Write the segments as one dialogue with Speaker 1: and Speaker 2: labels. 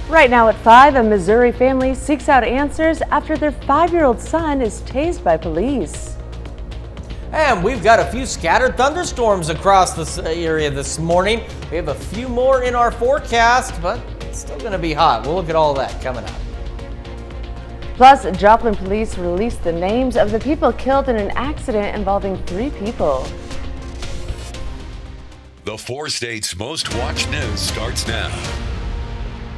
Speaker 1: Right now at 5, a Missouri family seeks out answers after their 5-year-old son is tased by police.
Speaker 2: And we've got a few scattered thunderstorms across this area this morning. We have a few more in our forecast, but it's still going to be hot. We'll look at all that coming up.
Speaker 1: Plus, Joplin police released the names of the people killed in an accident involving 3 people.
Speaker 3: The 4 states' most watched news starts now.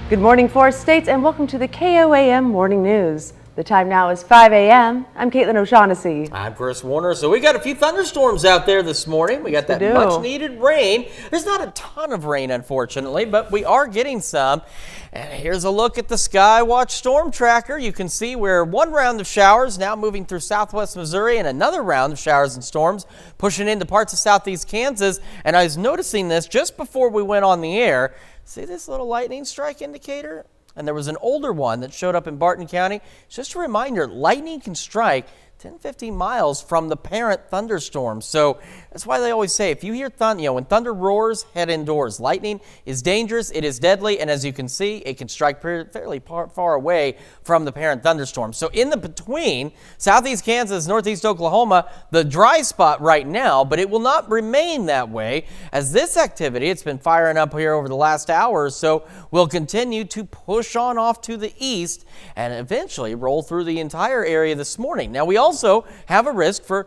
Speaker 1: Good morning, 4 states, and welcome to the KOAM Morning News. The time now is 5 a.m. I'm Caitlin O'Shaughnessy.
Speaker 2: I'm Chris Warner. So we got a few thunderstorms out there this morning. We got that much needed rain. There's not a ton of rain, unfortunately, but we are getting some. And here's a look at the Skywatch Storm Tracker. You can see where one round of showers now moving through southwest Missouri and another round of showers and storms pushing into parts of southeast Kansas. And I was noticing this just before we went on the air. See this little lightning strike indicator? And there was an older one that showed up in Barton County. Just a reminder, lightning can strike 10-15 miles from the parent thunderstorm. So that's why they always say if you hear thunder, when thunder roars, head indoors. Lightning is dangerous, it is deadly, and as you can see, it can strike fairly far away from the parent thunderstorm. So in the between, southeast Kansas, northeast Oklahoma, the dry spot right now, but it will not remain that way as this activity, it's been firing up here over the last hour or so, will continue to push on off to the east and eventually roll through the entire area this morning. Now we also have a risk for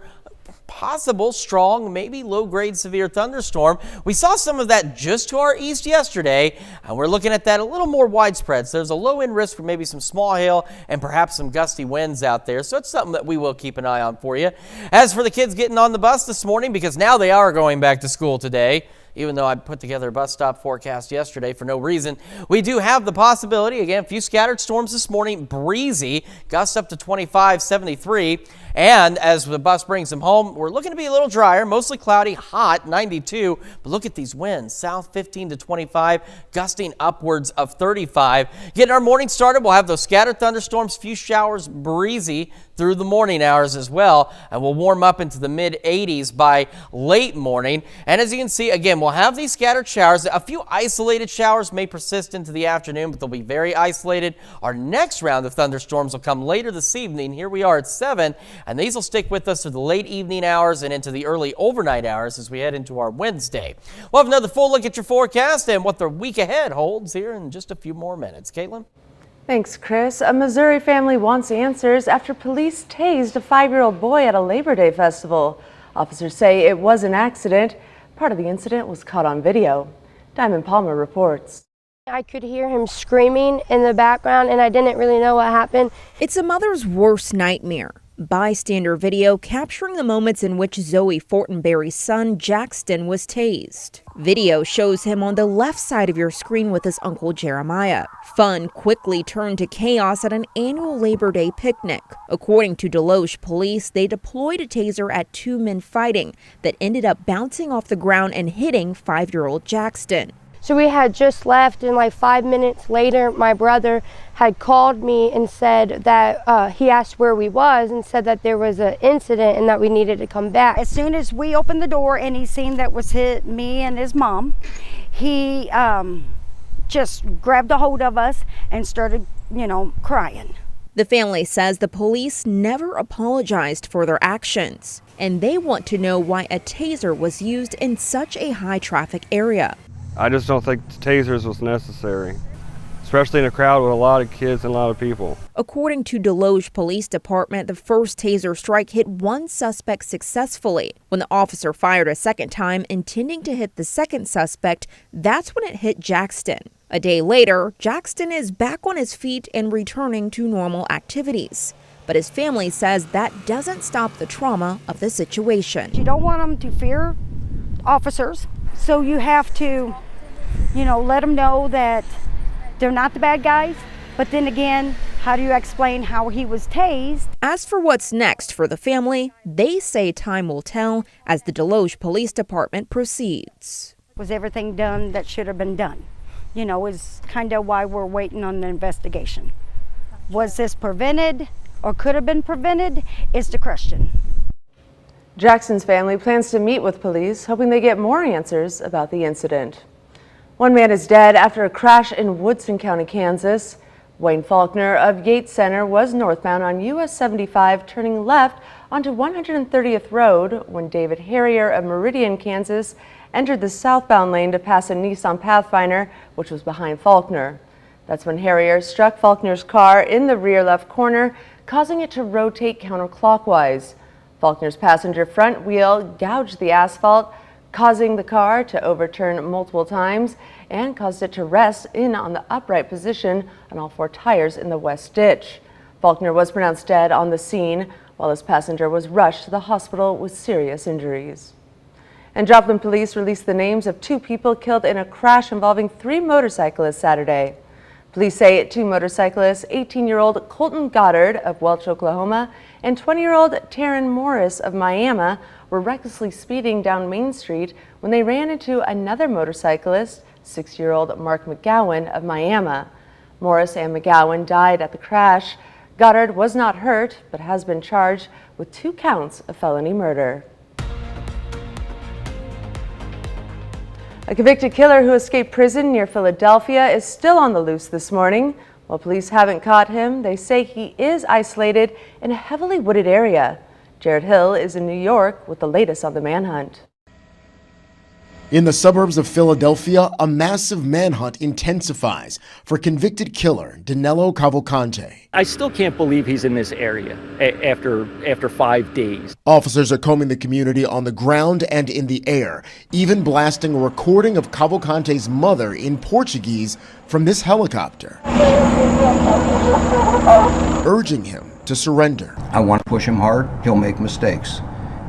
Speaker 2: possible strong, maybe low-grade severe thunderstorm. We saw some of that just to our east yesterday, and we're looking at that a little more widespread. So there's a low-end risk for maybe some small hail and perhaps some gusty winds out there. So it's something that we will keep an eye on for you. As for the kids getting on the bus this morning, because now they are going back to school today, even though I put together a bus stop forecast yesterday for no reason, we do have the possibility, again, a few scattered storms this morning, breezy, gusts up to 25, 73. And as the bus brings them home, we're looking to be a little drier, mostly cloudy, hot, 92. But look at these winds, south 15 to 25, gusting upwards of 35. Getting our morning started, we'll have those scattered thunderstorms, few showers, breezy through the morning hours as well. And we'll warm up into the mid-80s by late morning. And as you can see, again, we'll have these scattered showers. A few isolated showers may persist into the afternoon, but they'll be very isolated. Our next round of thunderstorms will come later this evening. Here we are at 7. And these will stick with us through the late evening hours and into the early overnight hours as we head into our Wednesday. We'll have another full look at your forecast and what the week ahead holds here in just a few more minutes. Caitlin?
Speaker 1: Thanks, Chris. A Missouri family wants answers after police tased a 5-year-old boy at a Labor Day festival. Officers say it was an accident. Part of the incident was caught on video. Diamond Palmer reports.
Speaker 4: I could hear him screaming in the background, and I didn't really know what happened.
Speaker 5: It's a mother's worst nightmare. Bystander video capturing the moments in which Zoe Fortenberry's son Jackson was tased. Video shows him on the left side of your screen with his uncle Jeremiah. Fun quickly turned to chaos at an annual Labor Day picnic. According to Deloche police, they deployed a taser at 2 men fighting that ended up bouncing off the ground and hitting 5-year-old Jackson.
Speaker 4: So we had just left, and like 5 minutes later, my brother had called me and said that he asked where we was and said that there was an incident and that we needed to come back.
Speaker 6: As soon as we opened the door and he seen that was me and his mom, he just grabbed a hold of us and started, crying.
Speaker 5: The family says the police never apologized for their actions, and they want to know why a taser was used in such a high traffic area.
Speaker 7: I just don't think tasers was necessary, especially in a crowd with a lot of kids and a lot of people.
Speaker 5: According to Deloche Police Department, the first taser strike hit one suspect successfully. When the officer fired a second time, intending to hit the second suspect, that's when it hit Jackson. A day later, Jackson is back on his feet and returning to normal activities. But his family says that doesn't stop the trauma of the situation.
Speaker 6: You don't want them to fear officers, so you have to, let them know that they're not the bad guys. But then again, how do you explain how he was tased?
Speaker 5: As for what's next for the family, they say time will tell as the Deloche Police Department proceeds.
Speaker 6: Was everything done that should have been done? Is kind of why we're waiting on the investigation. Was this prevented or could have been prevented is the question.
Speaker 1: Jackson's family plans to meet with police, hoping they get more answers about the incident. One man is dead after a crash in Woodson County, Kansas. Wayne Faulkner of Yates Center was northbound on US 75 turning left onto 130th Road when David Harrier of Meridian, Kansas entered the southbound lane to pass a Nissan Pathfinder, which was behind Faulkner. That's when Harrier struck Faulkner's car in the rear left corner, causing it to rotate counterclockwise. Faulkner's passenger front wheel gouged the asphalt, causing the car to overturn multiple times and caused it to rest in on the upright position on all four tires in the west ditch. Faulkner was pronounced dead on the scene, while his passenger was rushed to the hospital with serious injuries. And Joplin police released the names of 2 people killed in a crash involving 3 motorcyclists Saturday. Police say 2 motorcyclists, 18-year-old Colton Goddard of Welch, Oklahoma, and 20-year-old Taryn Morris of Miami were recklessly speeding down Main Street when they ran into another motorcyclist, 6-year-old Mark McGowan of Miami. Morris and McGowan died at the crash. Goddard was not hurt, but has been charged with 2 counts of felony murder. A convicted killer who escaped prison near Philadelphia is still on the loose this morning. While police haven't caught him, they say he is isolated in a heavily wooded area. Jared Hill is in New York with the latest on the manhunt.
Speaker 8: In the suburbs of Philadelphia, a massive manhunt intensifies for convicted killer Danilo Cavalcante.
Speaker 9: I still can't believe he's in this area after 5 days.
Speaker 8: Officers are combing the community on the ground and in the air, even blasting a recording of Cavalcante's mother in Portuguese from this helicopter, urging him to surrender.
Speaker 10: I want to push him hard. He'll make mistakes.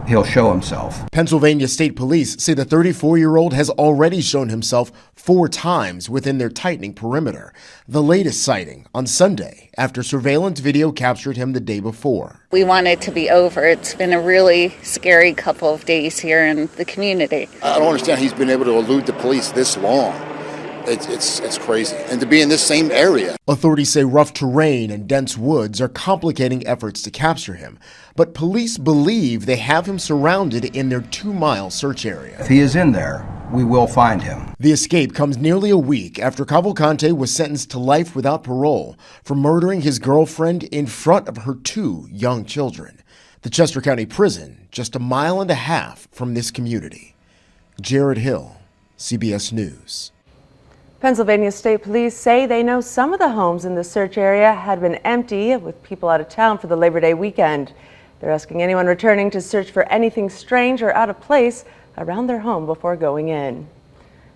Speaker 10: He'll show himself.
Speaker 8: Pennsylvania State Police say the 34-year-old has already shown himself 4 times within their tightening perimeter. The latest sighting on Sunday after surveillance video captured him the day before.
Speaker 11: We want it to be over. It's been a really scary couple of days here in the community.
Speaker 12: I don't understand he's been able to elude the police this long. It's crazy. And to be in this same area.
Speaker 8: Authorities say rough terrain and dense woods are complicating efforts to capture him, but police believe they have him surrounded in their 2-mile search area.
Speaker 10: If he is in there, we will find him.
Speaker 8: The escape comes nearly a week after Cavalcante was sentenced to life without parole for murdering his girlfriend in front of her 2 young children. The Chester County Prison, just 1.5 miles from this community. Jared Hill, CBS News.
Speaker 1: Pennsylvania State Police say they know some of the homes in the search area had been empty with people out of town for the Labor Day weekend. They're asking anyone returning to search for anything strange or out of place around their home before going in.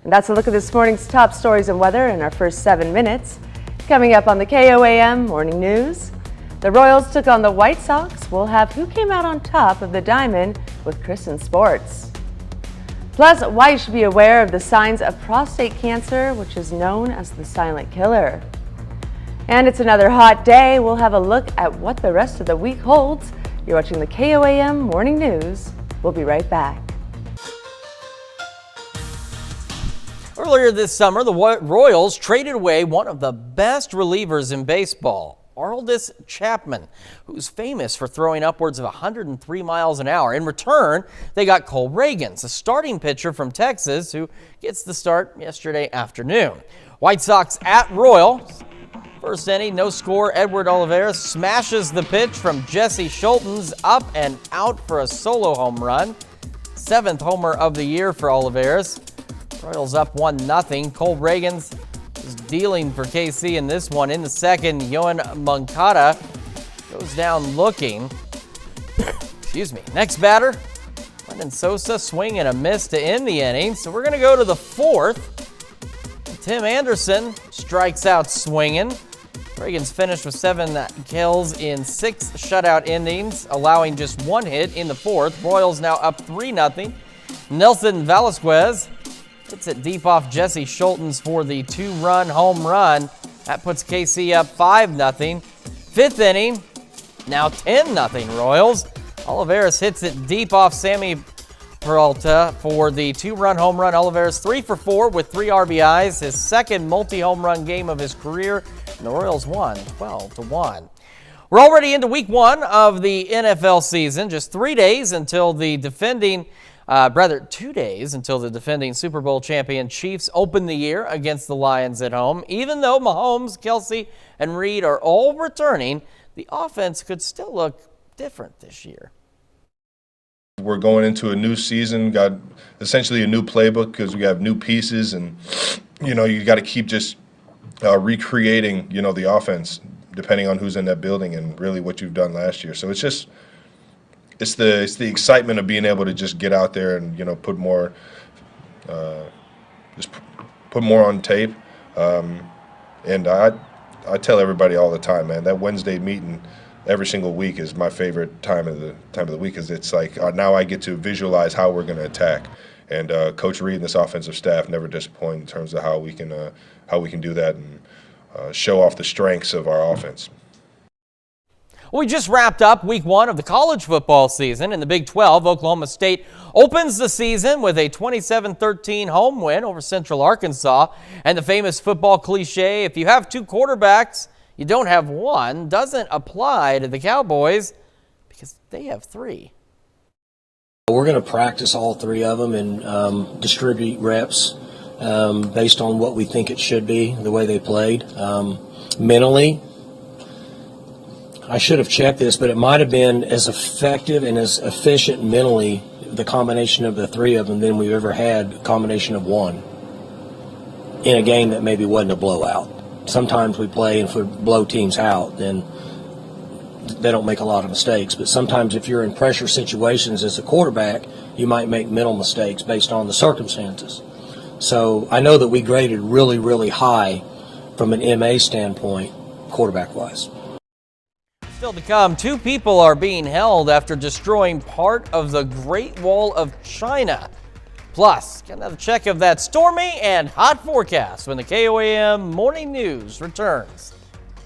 Speaker 1: And that's a look at this morning's top stories and weather in our first 7 minutes. Coming up on the KOAM Morning News, the Royals took on the White Sox. We'll have who came out on top of the diamond with Chris in sports. Plus, why you should be aware of the signs of prostate cancer, which is known as the silent killer. And it's another hot day. We'll have a look at what the rest of the week holds. You're watching the KOAM Morning News. We'll be right back.
Speaker 2: Earlier this summer, the Royals traded away one of the best relievers in baseball, Aroldis Chapman, who's famous for throwing upwards of 103 miles an hour. In return, they got Cole Reagans, a starting pitcher from Texas who gets the start yesterday afternoon. White Sox at Royals. First inning, no score. Edward Olivares smashes the pitch from Jesse Schulten's up and out for a solo home run. 7th homer of the year for Olivares. Royals up 1-0. Cole Reagans is dealing for KC in this one. In the second, Yohan Moncada goes down looking. Excuse me. Next batter, Lennon Sosa, swing and a miss to end the inning. So we're going to go to the 4th. Tim Anderson strikes out swinging. Reagans finished with 7 kills in 6 shutout innings, allowing just 1 hit in the 4th. Royals now up 3-0. Nelson Velasquez hits it deep off Jesse Schulten's for the 2-run home run. That puts KC up 5-0. 5th inning, now 10-0 Royals. Olivares hits it deep off Sammy Peralta for the 2-run home run. Olivares 3 for 4 with 3 RBIs, his 2nd multi-home run game of his career, and the Royals won 12-1. We're already into week 1 of the NFL season, just 3 days until the defending Rather, 2 days until the defending Super Bowl champion Chiefs open the year against the Lions at home. Even though Mahomes, Kelsey, and Reed are all returning, the offense could still look different this year.
Speaker 13: We're going into a new season, got essentially a new playbook because we have new pieces, and you got to keep just recreating the offense depending on who's in that building and really what you've done last year. So it's the excitement of being able to just get out there and put more put more on tape. And I tell everybody all the time, man, that Wednesday meeting every single week is my favorite time of the week, because it's like now I get to visualize how we're going to attack. And Coach Reed and this offensive staff never disappoint in terms of how we can do that and show off the strengths of our offense.
Speaker 2: We just wrapped up week 1 of the college football season. In the Big 12, Oklahoma State opens the season with a 27-13 home win over Central Arkansas. And the famous football cliche, if you have 2 quarterbacks, you don't have one, doesn't apply to the Cowboys because they have 3.
Speaker 14: We're going to practice all 3 of them and distribute reps based on what we think it should be, the way they played. Mentally, I should have checked this, but it might have been as effective and as efficient mentally, the combination of the 3 of them, than we've ever had a combination of 1 in a game that maybe wasn't a blowout. Sometimes we play, and if we blow teams out, then they don't make a lot of mistakes. But sometimes if you're in pressure situations as a quarterback, you might make mental mistakes based on the circumstances. So I know that we graded really, really high from an MA standpoint, quarterback-wise.
Speaker 2: Still to come, 2 people are being held after destroying part of the Great Wall of China. Plus, get another check of that stormy and hot forecast when the KOAM Morning News returns.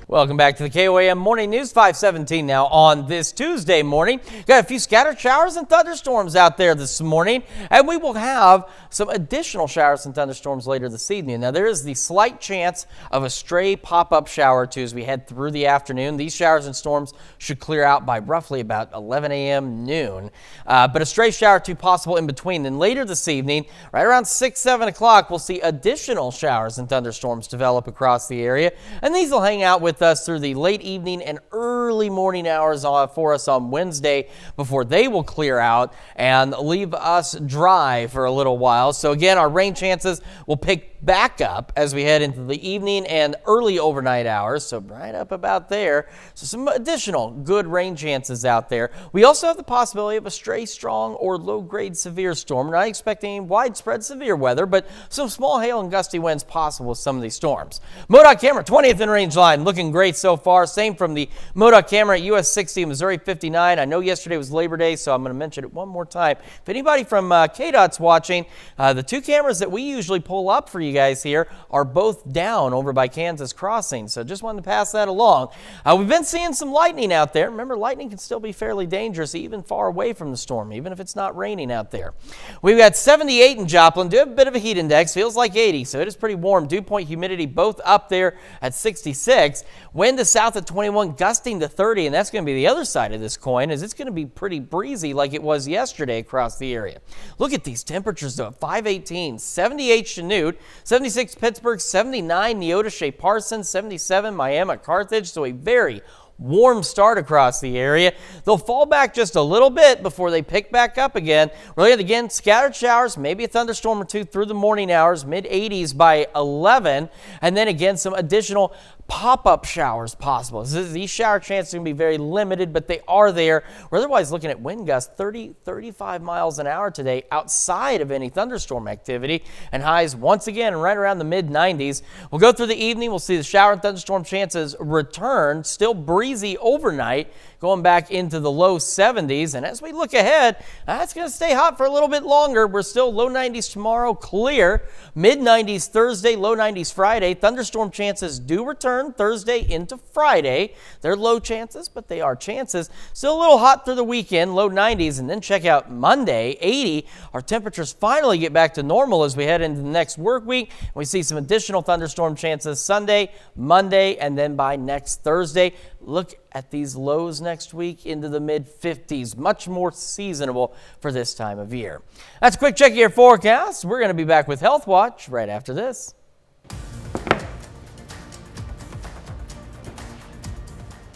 Speaker 2: Welcome back to the KOAM Morning News, 5:17 now on this Tuesday morning. Got a few scattered showers and thunderstorms out there this morning, and we will have some additional showers and thunderstorms later this evening. Now, there is the slight chance of a stray pop-up shower or 2 as we head through the afternoon. These showers and storms should clear out by roughly about 11 a.m. noon, but a stray shower or 2 possible in between. Then later this evening, right around 6, 7 o'clock, we'll see additional showers and thunderstorms develop across the area, and these will hang out with us through the late evening and early morning hours for us on Wednesday before they will clear out and leave us dry for a little while. So again, our rain chances will pick back up as we head into the evening and early overnight hours, so right up about there. So some additional good rain chances out there. We also have the possibility of a stray strong or low-grade severe storm. We're not expecting widespread severe weather, but some small hail and gusty winds possible with some of these storms. MoDOT camera 20th in range line, looking great so far. Same from the MoDOT camera at US 60, Missouri 59. I know yesterday was Labor Day, so I'm going to mention it one more time. If anybody from KDOT's watching, the 2 cameras that we usually pull up for you guys here are both down over by Kansas Crossing, so just wanted to pass that along. We've been seeing some lightning out there. Remember, lightning can still be fairly dangerous even far away from the storm, even if it's not raining out there. We've got 78 in Joplin. Do have a bit of a heat index. Feels like 80, so it is pretty warm. Dew point humidity both up there at 66. Wind to south at 21, gusting to 30, and that's going to be the other side of this coin, is it's going to be pretty breezy like it was yesterday across the area. Look at these temperatures, though. 518, 78 Chanute, 76 Pittsburgh, 79 Neoda Shea Parsons, 77 Miami Carthage, so a very warm start across the area. They'll fall back just a little bit before they pick back up again. Really, again, scattered showers, maybe a thunderstorm or 2 through the morning hours, mid-80s by 11, and then again some additional pop-up showers possible. These shower chances are going to be very limited, but they are there. We're otherwise looking at wind gusts 30, 35 miles an hour today outside of any thunderstorm activity, and highs once again right around the mid-90s. We'll go through the evening. We'll see the shower and thunderstorm chances return. Still breezy overnight, going back into the low 70s. And as we look ahead, it's going to stay hot for a little bit longer. We're still low 90s tomorrow, clear. Mid-90s Thursday, low 90s Friday. Thunderstorm chances do return Thursday into Friday. They're low chances, but they are chances. Still a little hot through the weekend, low 90s. And then check out Monday, 80. Our temperatures finally get back to normal as we head into the next work week. We see some additional thunderstorm chances Sunday, Monday, and then by next Thursday. Look at these lows next next week into the mid-50s. Much more seasonable for this time of year. That's a quick check of your forecast. We're going to be back with Health Watch right after this.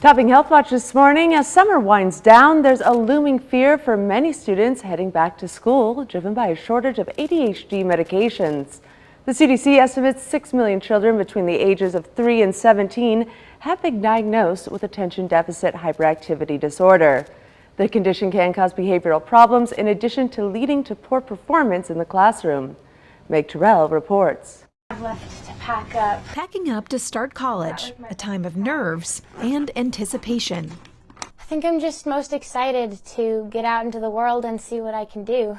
Speaker 1: Topping Health Watch this morning, as summer winds down, there's a looming fear for many students heading back to school, driven by a shortage of ADHD medications. The CDC estimates 6 million children between the ages of 3 and 17 have been diagnosed with attention deficit hyperactivity disorder. The condition can cause behavioral problems in addition to leading to poor performance in the classroom. Meg Terrell reports.
Speaker 15: I've left to pack up.
Speaker 16: Packing up to start college, a time of nerves and anticipation.
Speaker 15: I think I'm just most excited to get out into the world and see what I can do.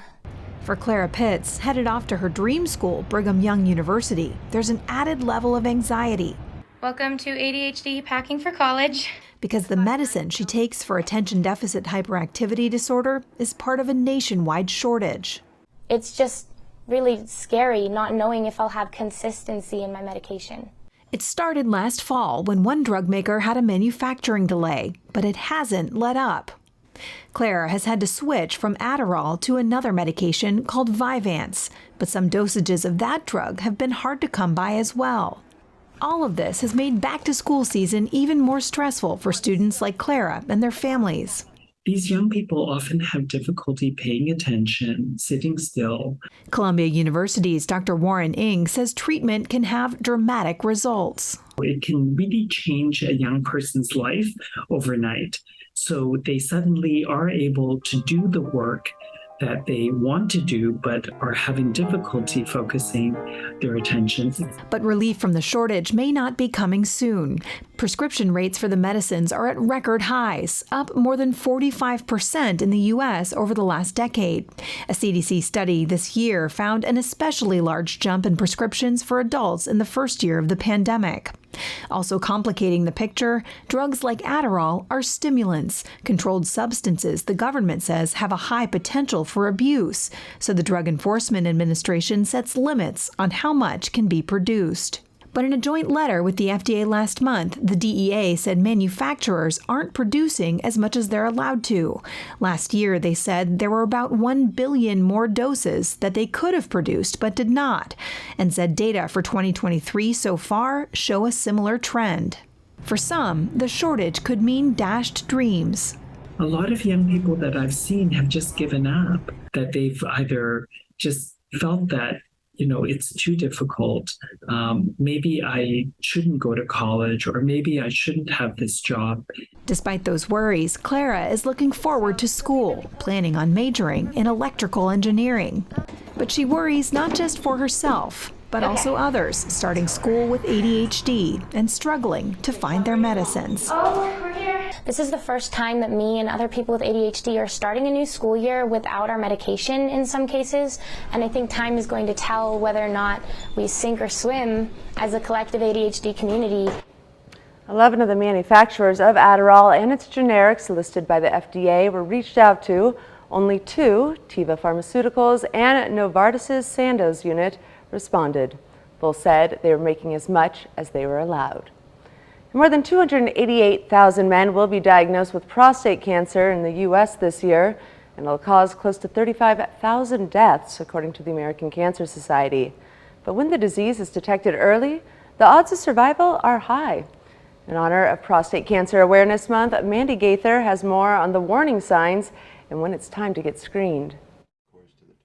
Speaker 16: For Clara Pitts, headed off to her dream school, Brigham Young University, there's an added level of anxiety.
Speaker 15: Welcome to ADHD Packing for College.
Speaker 16: Because the medicine she takes for attention deficit hyperactivity disorder is part of a nationwide shortage.
Speaker 15: It's just really scary not knowing if I'll have consistency in my medication.
Speaker 16: It started last fall when one drug maker had a manufacturing delay, but it hasn't let up. Clara has had to switch from Adderall to another medication called Vyvanse, but some dosages of that drug have been hard to come by as well. All of this has made back-to-school season even more stressful for students like Clara and their families.
Speaker 17: These young people often have difficulty paying attention, sitting still.
Speaker 16: Columbia University's Dr. Warren Ng says treatment can have dramatic results.
Speaker 17: It can really change a young person's life overnight. So they suddenly are able to do the work that they want to do, but are having difficulty focusing their attention.
Speaker 16: But relief from the shortage may not be coming soon. Prescription rates for the medicines are at record highs, up more than 45% in the U.S. over the last decade. A CDC study this year found an especially large jump in prescriptions for adults in the first year of the pandemic. Also complicating the picture, drugs like Adderall are stimulants, controlled substances the government says have a high potential for abuse, so the Drug Enforcement Administration sets limits on how much can be produced. But in a joint letter with the FDA last month, the DEA said manufacturers aren't producing as much as they're allowed to. Last year, they said there were about 1 billion more doses that they could have produced but did not, and said data for 2023 so far show a similar trend. For some, the shortage could mean dashed dreams.
Speaker 17: A lot of young people that I've seen have just given up, that they've either just felt that it's too difficult. Maybe I shouldn't go to college, or maybe I shouldn't have this job.
Speaker 16: Despite those worries, Clara is looking forward to school, planning on majoring in electrical engineering. But she worries not just for herself, but also others starting school with ADHD and struggling to find their medicines.
Speaker 15: Oh, we're here. This is the first time that me and other people with ADHD are starting a new school year without our medication in some cases, and I think time is going to tell whether or not we sink or swim as a collective ADHD community.
Speaker 1: 11 of the manufacturers of Adderall and its generics listed by the FDA were reached out to. Only 2, Teva Pharmaceuticals and Novartis' Sandoz unit, responded. Both said they were making as much as they were allowed. More than 288,000 men will be diagnosed with prostate cancer in the U.S. this year, and it'll cause close to 35,000 deaths, according to the American Cancer Society. But when the disease is detected early, the odds of survival are high. In honor of Prostate Cancer Awareness Month, Mandy Gaither has more on the warning signs and when it's time to get screened.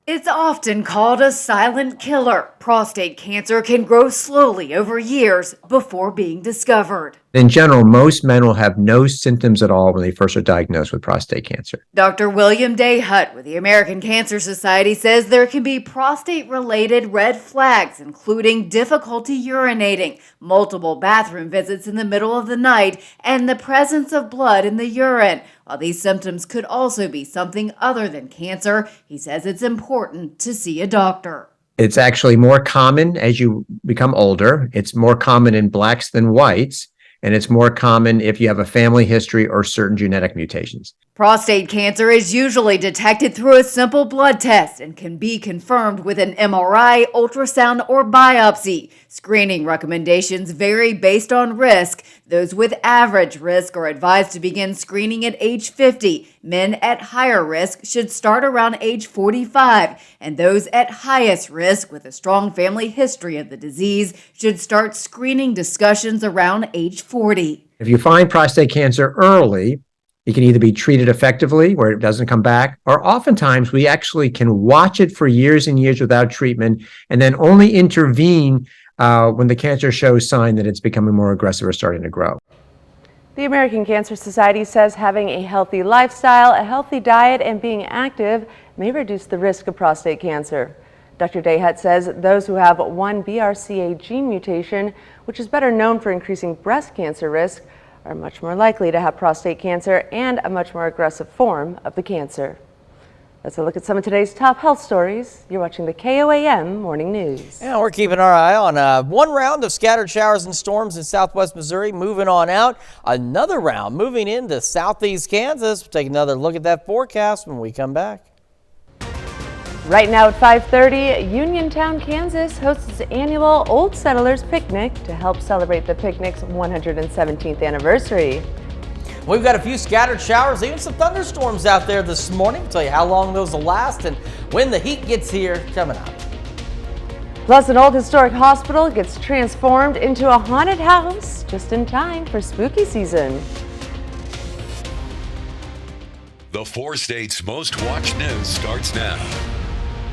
Speaker 18: It's often called a silent killer. Prostate cancer can grow slowly over years before being discovered.
Speaker 19: In general, most men will have no symptoms at all when they first are diagnosed with prostate cancer.
Speaker 18: Dr. William Day Hutt with the American Cancer Society says there can be prostate-related red flags, including difficulty urinating, multiple bathroom visits in the middle of the night, and the presence of blood in the urine. While these symptoms could also be something other than cancer, he says it's important to see a doctor.
Speaker 19: It's actually more common as you become older. It's more common in blacks than whites, and it's more common if you have a family history or certain genetic mutations.
Speaker 18: Prostate cancer is usually detected through a simple blood test and can be confirmed with an MRI, ultrasound, or biopsy. Screening recommendations vary based on risk. Those with average risk are advised to begin screening at age 50. Men at higher risk should start around age 45, and those at highest risk with a strong family history of the disease should start screening discussions around age 40.
Speaker 19: If you find prostate cancer early, it can either be treated effectively where it doesn't come back, or oftentimes we actually can watch it for years and years without treatment and then only intervene when the cancer shows sign that it's becoming more aggressive or starting to grow.
Speaker 1: The American Cancer Society says having a healthy lifestyle, a healthy diet, and being active may reduce the risk of prostate cancer. Dr. Dayhat says those who have one BRCA gene mutation, which is better known for increasing breast cancer risk, are much more likely to have prostate cancer and a much more aggressive form of the cancer. That's a look at some of today's top health stories. You're watching the KOAM Morning News.
Speaker 2: Yeah, we're keeping our eye on one round of scattered showers and storms in southwest Missouri, moving on out. Another round moving into southeast Kansas. We'll take another look at that forecast when we come back.
Speaker 1: Right now at 5:30, Uniontown, Kansas hosts its annual Old Settlers Picnic to help celebrate the picnic's 117th anniversary.
Speaker 2: We've got a few scattered showers, even some thunderstorms out there this morning. We'll tell you how long those will last and when the heat gets here coming up.
Speaker 1: Plus, an old historic hospital gets transformed into a haunted house just in time for spooky season.
Speaker 3: The 4 states' most watched news starts now.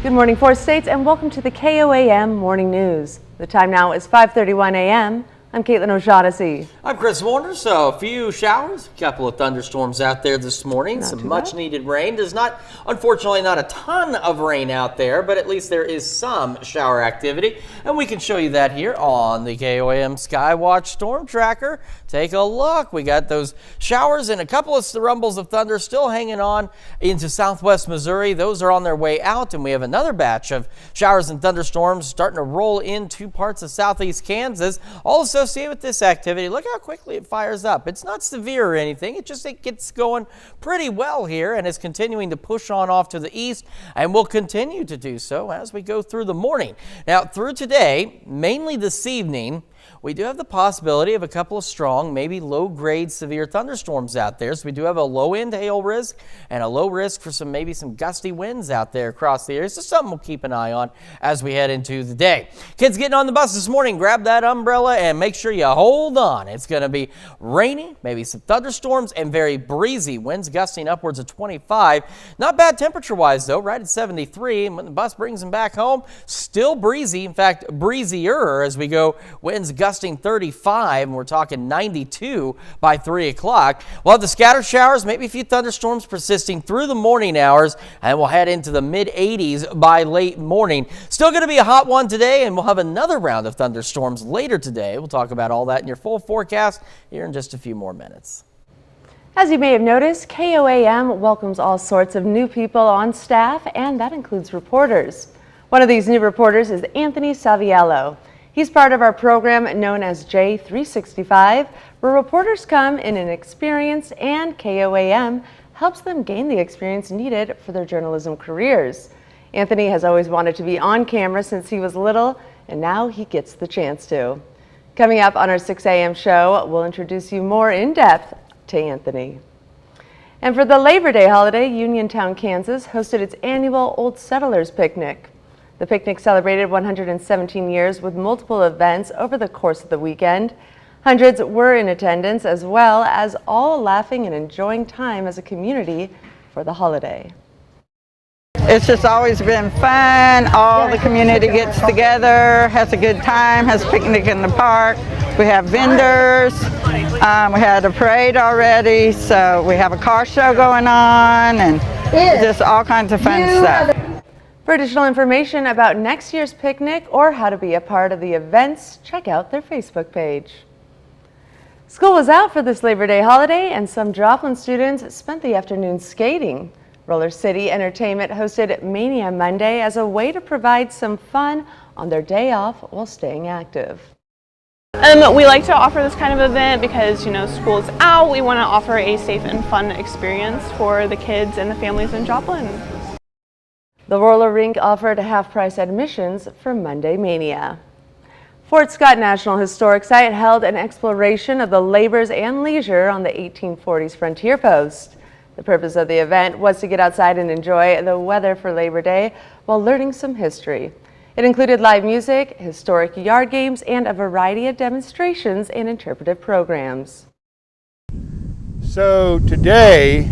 Speaker 1: Good morning, 4 states, and welcome to the KOAM Morning News. The time now is 5:31 a.m. I'm Caitlin O'Shaughnessy.
Speaker 2: I'm Chris Warner. So a few showers, a couple of thunderstorms out there this morning. Some much needed rain. There's not, unfortunately, not a ton of rain out there, but at least there is some shower activity. And we can show you that here on the KOAM Skywatch Storm Tracker. Take a look. We got those showers and a couple of rumbles of thunder still hanging on into southwest Missouri. Those are on their way out, and we have another batch of showers and thunderstorms starting to roll into parts of southeast Kansas. All associated with this activity. Look how quickly it fires up. It's not severe or anything. It gets going pretty well here and is continuing to push on off to the east and will continue to do so as we go through the morning. Now through today, mainly this evening, we do have the possibility of a couple of strong, maybe low-grade severe thunderstorms out there. So we do have a low-end hail risk and a low risk for maybe some gusty winds out there across the area. So something we'll keep an eye on as we head into the day. Kids getting on the bus this morning, grab that umbrella and make sure you hold on. It's going to be rainy, maybe some thunderstorms, and very breezy. Winds gusting upwards of 25. Not bad temperature-wise, though, right at 73. And when the bus brings them back home, still breezy. In fact, breezier as we go. Winds gusting 35, and we're talking 92 by 3 o'clock. We'll have the scattered showers, maybe a few thunderstorms persisting through the morning hours, and we'll head into the mid-80s by late morning. Still going to be a hot one today, and we'll have another round of thunderstorms later today. We'll talk about all that in your full forecast here in just a few more minutes.
Speaker 1: As you may have noticed, KOAM welcomes all sorts of new people on staff, and that includes reporters. One of these new reporters is Anthony Saviello. He's part of our program known as J365, where reporters come in an experience and KOAM helps them gain the experience needed for their journalism careers. Anthony has always wanted to be on camera since he was little, and now he gets the chance to. Coming up on our 6 a.m. show, we'll introduce you more in depth to Anthony. And for the Labor Day holiday, Uniontown, Kansas hosted its annual Old Settlers Picnic. The picnic celebrated 117 years with multiple events over the course of the weekend. Hundreds were in attendance, as well as all laughing and enjoying time as a community for the holiday.
Speaker 20: It's just always been fun. All the community gets together, has a good time, has a picnic in the park. We have vendors. We had a parade already, so we have a car show going on, and just all kinds of fun stuff.
Speaker 1: For additional information about next year's picnic or how to be a part of the events, check out their Facebook page. School was out for this Labor Day holiday, and some Joplin students spent the afternoon skating. Roller City Entertainment hosted Mania Monday as a way to provide some fun on their day off while staying active.
Speaker 21: We like to offer this kind of event because, school's out. We want to offer a safe and fun experience for the kids and the families in Joplin.
Speaker 1: The roller rink offered half-price admissions for Monday Mania. Fort Scott National Historic Site held an exploration of the labors and leisure on the 1840s frontier post. The purpose of the event was to get outside and enjoy the weather for Labor Day while learning some history. It included live music, historic yard games, and a variety of demonstrations and interpretive programs.
Speaker 22: So today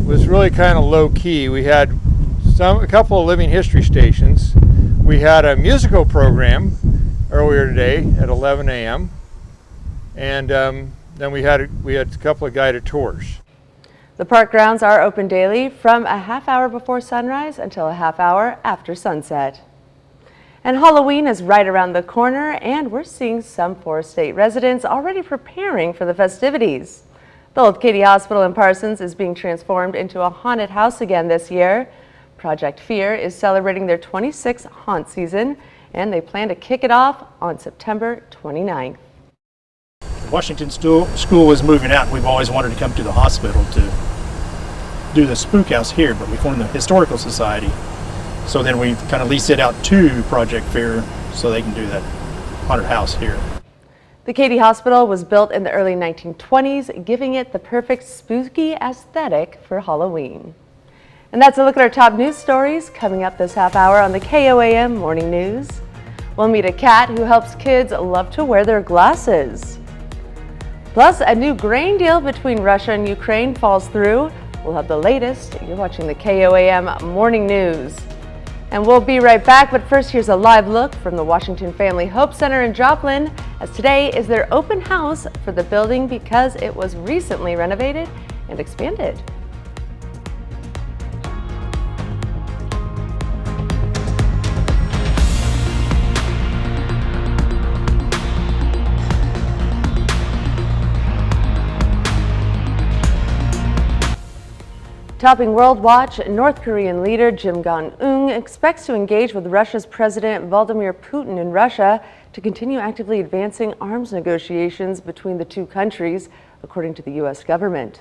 Speaker 22: was really kind of low-key. We had a couple of living history stations. We had a musical program earlier today at 11 a.m. and then we had a couple of guided tours.
Speaker 1: The park grounds are open daily from a half hour before sunrise until a half hour after sunset. And Halloween is right around the corner, and we're seeing some Forest State residents already preparing for the festivities. The old Katy Hospital in Parsons is being transformed into a haunted house again this year. Project Fear is celebrating their 26th haunt season, and they plan to kick it off on September 29th.
Speaker 23: Washington School was moving out. We've always wanted to come to the hospital to do the spook house here, but we formed the Historical Society. So then we kind of leased it out to Project Fear so they can do that haunted house here.
Speaker 1: The Katy Hospital was built in the early 1920s, giving it the perfect spooky aesthetic for Halloween. And that's a look at our top news stories coming up this half hour on the KOAM Morning News. We'll meet a cat who helps kids love to wear their glasses. Plus, a new grain deal between Russia and Ukraine falls through. We'll have the latest. You're watching the KOAM Morning News. And we'll be right back, but first here's a live look from the Washington Family Hope Center in Joplin, as today is their open house for the building because it was recently renovated and expanded. Topping World Watch, North Korean leader Kim Jong-un expects to engage with Russia's President Vladimir Putin in Russia to continue actively advancing arms negotiations between the two countries, according to the U.S. government.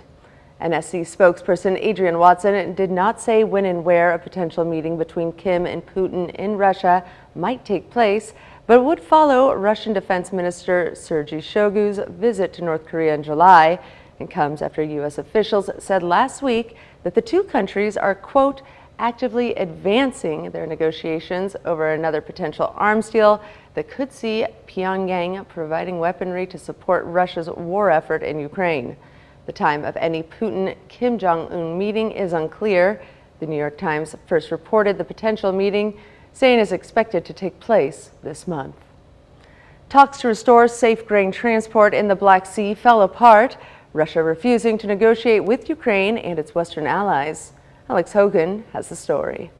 Speaker 1: NSC spokesperson Adrian Watson did not say when and where a potential meeting between Kim and Putin in Russia might take place, but would follow Russian Defense Minister Sergei Shoigu's visit to North Korea in July, and comes after U.S. officials said last week that the two countries are, quote, actively advancing their negotiations over another potential arms deal that could see Pyongyang providing weaponry to support Russia's war effort in Ukraine. The time of any Putin-Kim Jong-un meeting is unclear. The New York Times first reported the potential meeting, saying it's expected to take place this month. Talks to restore safe grain transport in the Black Sea fell apart, Russia refusing to negotiate with Ukraine and its Western allies. Alex Hogan has the story.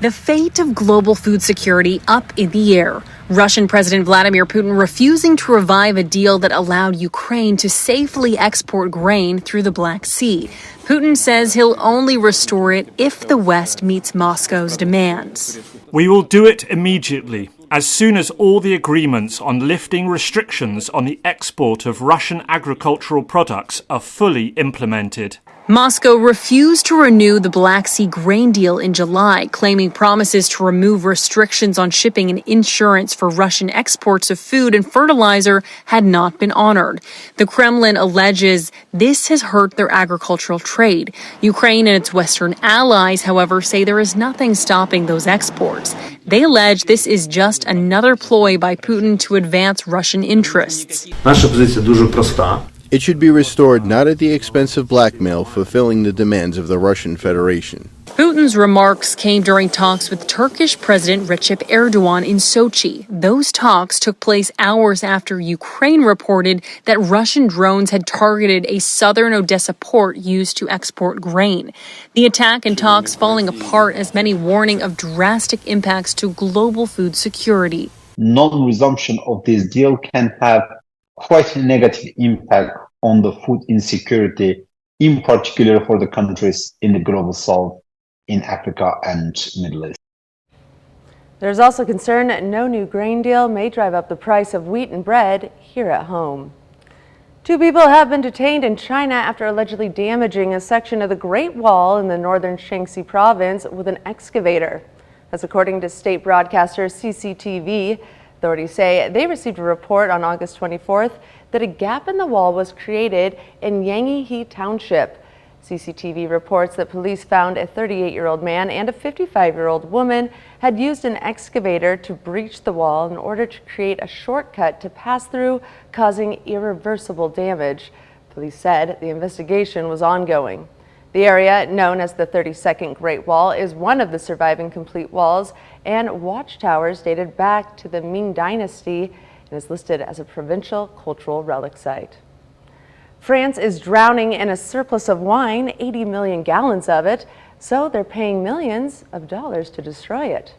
Speaker 24: The fate of global food security up in the air. Russian President Vladimir Putin refusing to revive a deal that allowed Ukraine to safely export grain through the Black Sea. Putin says he'll only restore it if the West meets Moscow's demands.
Speaker 25: We will do it immediately, as soon as all the agreements on lifting restrictions on the export of Russian agricultural products are fully implemented.
Speaker 24: Moscow refused to renew the Black Sea grain deal in July, claiming promises to remove restrictions on shipping and insurance for Russian exports of food and fertilizer had not been honored. The Kremlin alleges this has hurt their agricultural trade. Ukraine and its Western allies, however, say there is nothing stopping those exports. They allege this is just another ploy by Putin to advance Russian interests.
Speaker 26: Наша позиція дуже проста. It should be restored not at the expense of blackmail, fulfilling the demands of the Russian Federation.
Speaker 24: Putin's remarks came during talks with Turkish President Recep Erdogan in Sochi. Those talks took place hours after Ukraine reported that Russian drones had targeted a southern Odessa port used to export grain. The attack and talks falling apart as many warning of drastic impacts to global food security.
Speaker 27: Non-resumption of this deal can have quite a negative impact on the food insecurity, in particular for the countries in the global south, in Africa and Middle East.
Speaker 1: There's also concern no new grain deal may drive up the price of wheat and bread here at home. 2 people have been detained in China after allegedly damaging a section of the Great Wall in the northern Shaanxi province with an excavator. That's according to state broadcaster CCTV. Authorities say they received a report on August 24th that a gap in the wall was created in Yanghe Township. CCTV reports that police found a 38-year-old man and a 55-year-old woman had used an excavator to breach the wall in order to create a shortcut to pass through, causing irreversible damage. Police said the investigation was ongoing. The area, known as the 32nd Great Wall, is one of the surviving complete walls and watchtowers dated back to the Ming Dynasty and is listed as a provincial cultural relic site. France is drowning in a surplus of wine, 80 million gallons of it, so they're paying millions of dollars to destroy it.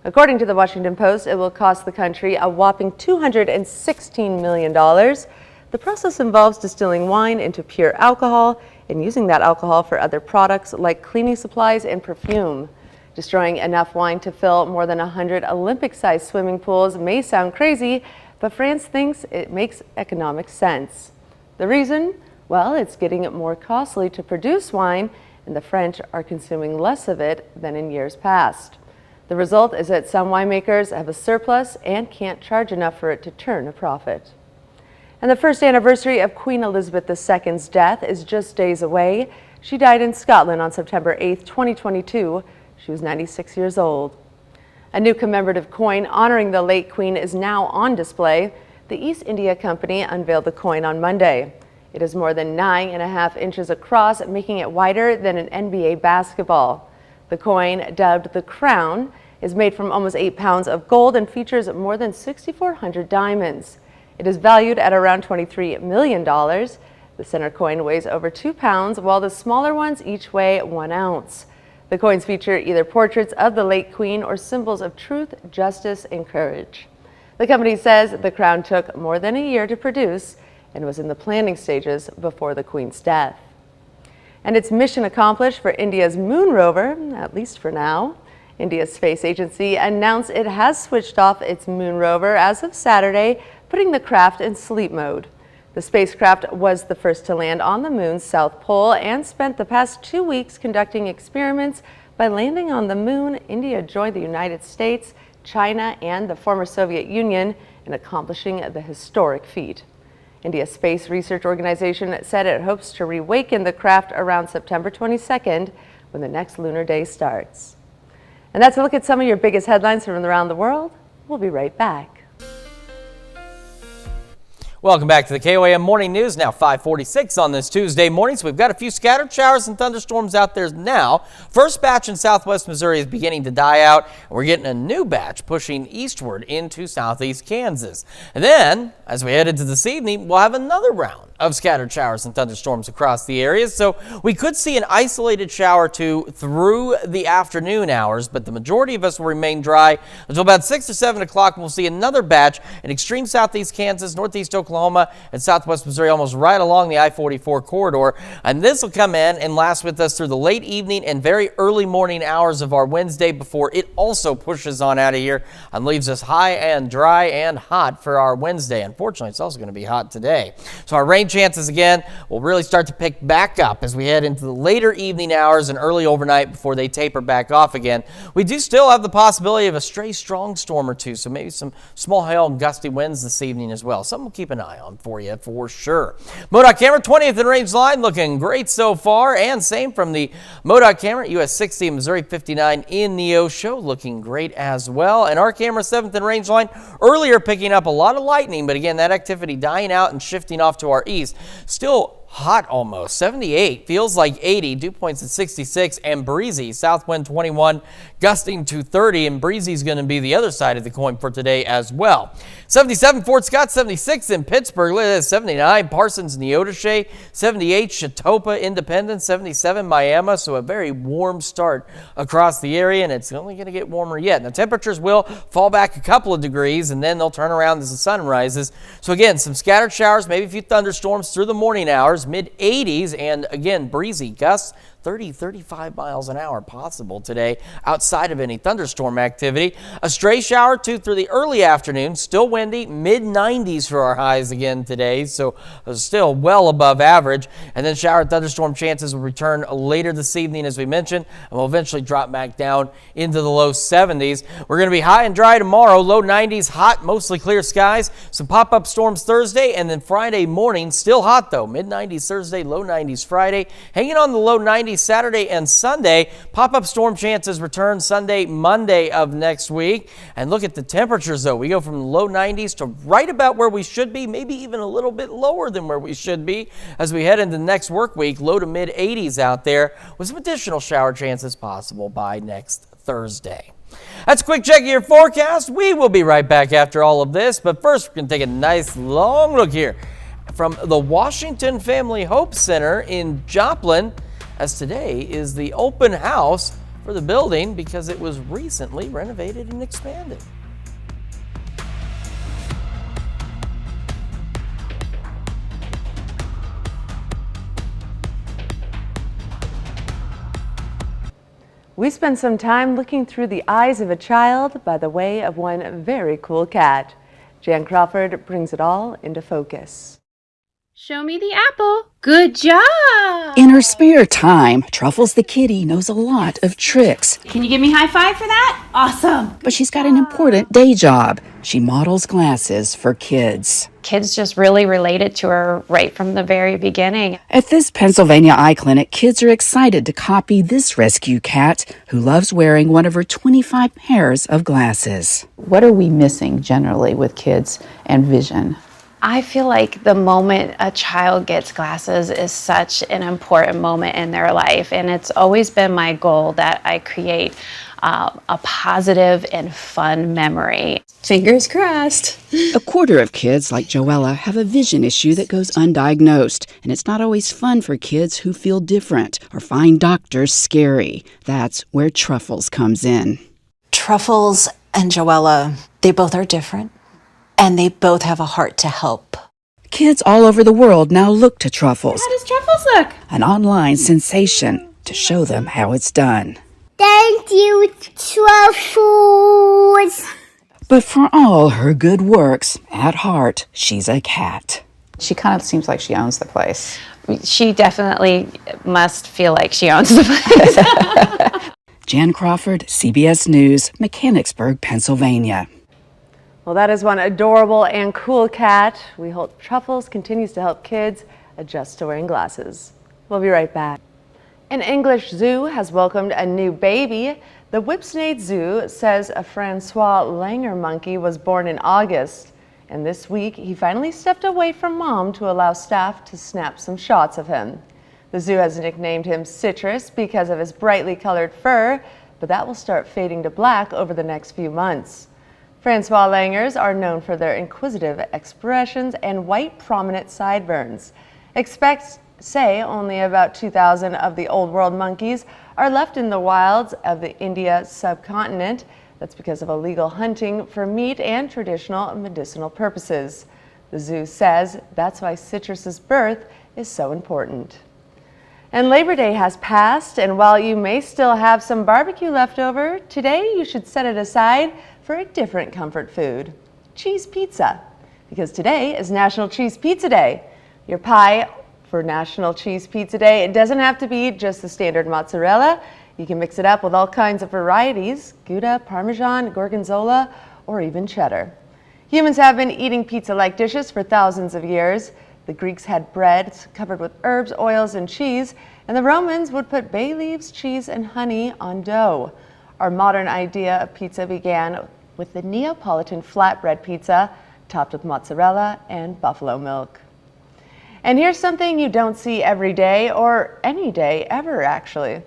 Speaker 1: According to the Washington Post, it will cost the country a whopping $216 million. The process involves distilling wine into pure alcohol and using that alcohol for other products like cleaning supplies and perfume. Destroying enough wine to fill more than 100 Olympic-sized swimming pools may sound crazy, but France thinks it makes economic sense. The reason? Well, it's getting it more costly to produce wine, and the French are consuming less of it than in years past. The result is that some winemakers have a surplus and can't charge enough for it to turn a profit. And the first anniversary of Queen Elizabeth II's death is just days away. She died in Scotland on September 8, 2022. She was 96 years old. A new commemorative coin honoring the late Queen is now on display. The East India Company unveiled the coin on Monday. It is more than 9.5 inches across, making it wider than an NBA basketball. The coin, dubbed the Crown, is made from almost 8 pounds of gold and features more than 6,400 diamonds. It is valued at around $23 million. The center coin weighs over 2 pounds, while the smaller ones each weigh 1 ounce. The coins feature either portraits of the late Queen or symbols of truth, justice, and courage. The company says the crown took more than a year to produce and was in the planning stages before the Queen's death. And it's mission accomplished for India's moon rover, at least for now. India's space agency announced it has switched off its moon rover as of Saturday, putting the craft in sleep mode. The spacecraft was the first to land on the moon's south pole and spent the past 2 weeks conducting experiments. By landing on the moon, India joined the United States, China, and the former Soviet Union in accomplishing the historic feat. India's Space Research Organization said it hopes to reawaken the craft around September 22nd when the next lunar day starts. And that's a look at some of your biggest headlines from around the world. We'll be right back.
Speaker 2: Welcome back to the KOAM Morning News, now 5:46 on this Tuesday morning. So we've got a few scattered showers and thunderstorms out there now. First batch in southwest Missouri is beginning to die out. We're getting a new batch pushing eastward into southeast Kansas. And then, as we head into this evening, we'll have another round of scattered showers and thunderstorms across the area. So we could see an isolated shower or two through the afternoon hours, but the majority of us will remain dry until about 6 or 7 o'clock. We'll see another batch in extreme southeast Kansas, northeast Oklahoma, and southwest Missouri, almost right along the I-44 corridor. And this will come in and last with us through the late evening and very early morning hours of our Wednesday before it also pushes on out of here and leaves us high and dry and hot for our Wednesday. Unfortunately, it's also going to be hot today. So our rain chances again will really start to pick back up as we head into the later evening hours and early overnight before they taper back off again. We do still have the possibility of a stray strong storm or two, so maybe some small hail and gusty winds this evening as well. Something we'll keep an eye on for you for sure. MoDOT camera 20th and range line looking great so far, and same from the MoDOT camera US 60 and Missouri 59 in Neosho looking great as well. And our camera 7th and range line earlier picking up a lot of lightning, but again that activity dying out and shifting off to our east. Still hot almost, 78, feels like 80, dew points at 66, and breezy, south wind 21, gusting to 30, and breezy is going to be the other side of the coin for today as well. 77 Fort Scott, 76 in Pittsburgh, look at this, 79 Parsons, Neodesha, 78 Chatopa, Independence, 77 Miami, so a very warm start across the area, and it's only going to get warmer yet. Now temperatures will fall back a couple of degrees, and then they'll turn around as the sun rises. So again, some scattered showers, maybe a few thunderstorms through the morning hours, mid-80s, and again breezy gusts 30-35 miles an hour possible today outside of any thunderstorm activity. A stray shower or two through the early afternoon, still windy, mid-90s for our highs again today, so still well above average. And then shower and thunderstorm chances will return later this evening, as we mentioned, and will eventually drop back down into the low 70s. We're going to be high and dry tomorrow, low 90s, hot, mostly clear skies. Some pop-up storms Thursday, and then Friday morning, still hot though, mid-90s Thursday, low 90s Friday. Hanging on the low 90s Saturday and Sunday. Pop-up storm chances return Sunday, Monday of next week. And look at the temperatures though. We go from low 90s to right about where we should be, maybe even a little bit lower than where we should be as we head into the next work week. Low to mid 80s out there with some additional shower chances possible by next Thursday. That's a quick check of your forecast. We will be right back after all of this, but first we're going to take a nice long look here from the Washington Family Hope Center in Joplin, as today is the open house for the building because it was recently renovated and expanded.
Speaker 1: We spent some time looking through the eyes of a child by the way of one very cool cat. Jan Crawford brings it all into focus.
Speaker 4: Show me the apple. Good job!
Speaker 5: In her spare time, Truffles the kitty knows a lot of tricks.
Speaker 4: Can you give me a high five for that? Awesome!
Speaker 5: But she's got an important day job. She models glasses for kids.
Speaker 6: Kids just really related to her right from the very beginning.
Speaker 5: At this Pennsylvania eye clinic, kids are excited to copy this rescue cat who loves wearing one of her 25 pairs of glasses.
Speaker 7: What are we missing generally with kids and vision?
Speaker 6: I feel like the moment a child gets glasses is such an important moment in their life, and it's always been my goal that I create a positive and fun memory.
Speaker 7: Fingers crossed.
Speaker 5: A quarter of kids like Joella have a vision issue that goes undiagnosed, and it's not always fun for kids who feel different or find doctors scary. That's where Truffles comes in.
Speaker 9: Truffles and Joella, they both are different. And they both have a heart to help.
Speaker 5: Kids all over the world now look to Truffles,
Speaker 4: How does Truffles look?
Speaker 5: an online sensation, to show them how it's done.
Speaker 11: Thank you, Truffles.
Speaker 5: But for all her good works, at heart, she's a cat.
Speaker 7: She kind of seems like she owns the place.
Speaker 6: She definitely must feel like she owns the place.
Speaker 5: Jan Crawford, CBS News, Mechanicsburg, Pennsylvania.
Speaker 1: Well, that is one adorable and cool cat. We hope Truffles continues to help kids adjust to wearing glasses. We'll be right back. An English zoo has welcomed a new baby. The Whipsnade Zoo says a Francois Langer monkey was born in August. And this week, he finally stepped away from mom to allow staff to snap some shots of him. The zoo has nicknamed him Citrus because of his brightly colored fur, but that will start fading to black over the next few months. Francois Langers are known for their inquisitive expressions and white prominent sideburns. Experts say only about 2,000 of the Old World monkeys are left in the wilds of the India subcontinent. That's because of illegal hunting for meat and traditional medicinal purposes. The zoo says that's why Citrus's birth is so important. And Labor Day has passed, and while you may still have some barbecue left over, today you should set it aside for a different comfort food, cheese pizza. Because today is National Cheese Pizza Day. Your pie for National Cheese Pizza Day, it doesn't have to be just the standard mozzarella. You can mix it up with all kinds of varieties, Gouda, Parmesan, Gorgonzola, or even cheddar. Humans have been eating pizza-like dishes for thousands of years. The Greeks had bread covered with herbs, oils, and cheese, and the Romans would put bay leaves, cheese, and honey on dough. Our modern idea of pizza began with the Neapolitan flatbread pizza, topped with mozzarella and buffalo milk. And here's something you don't see every day, or any day ever actually.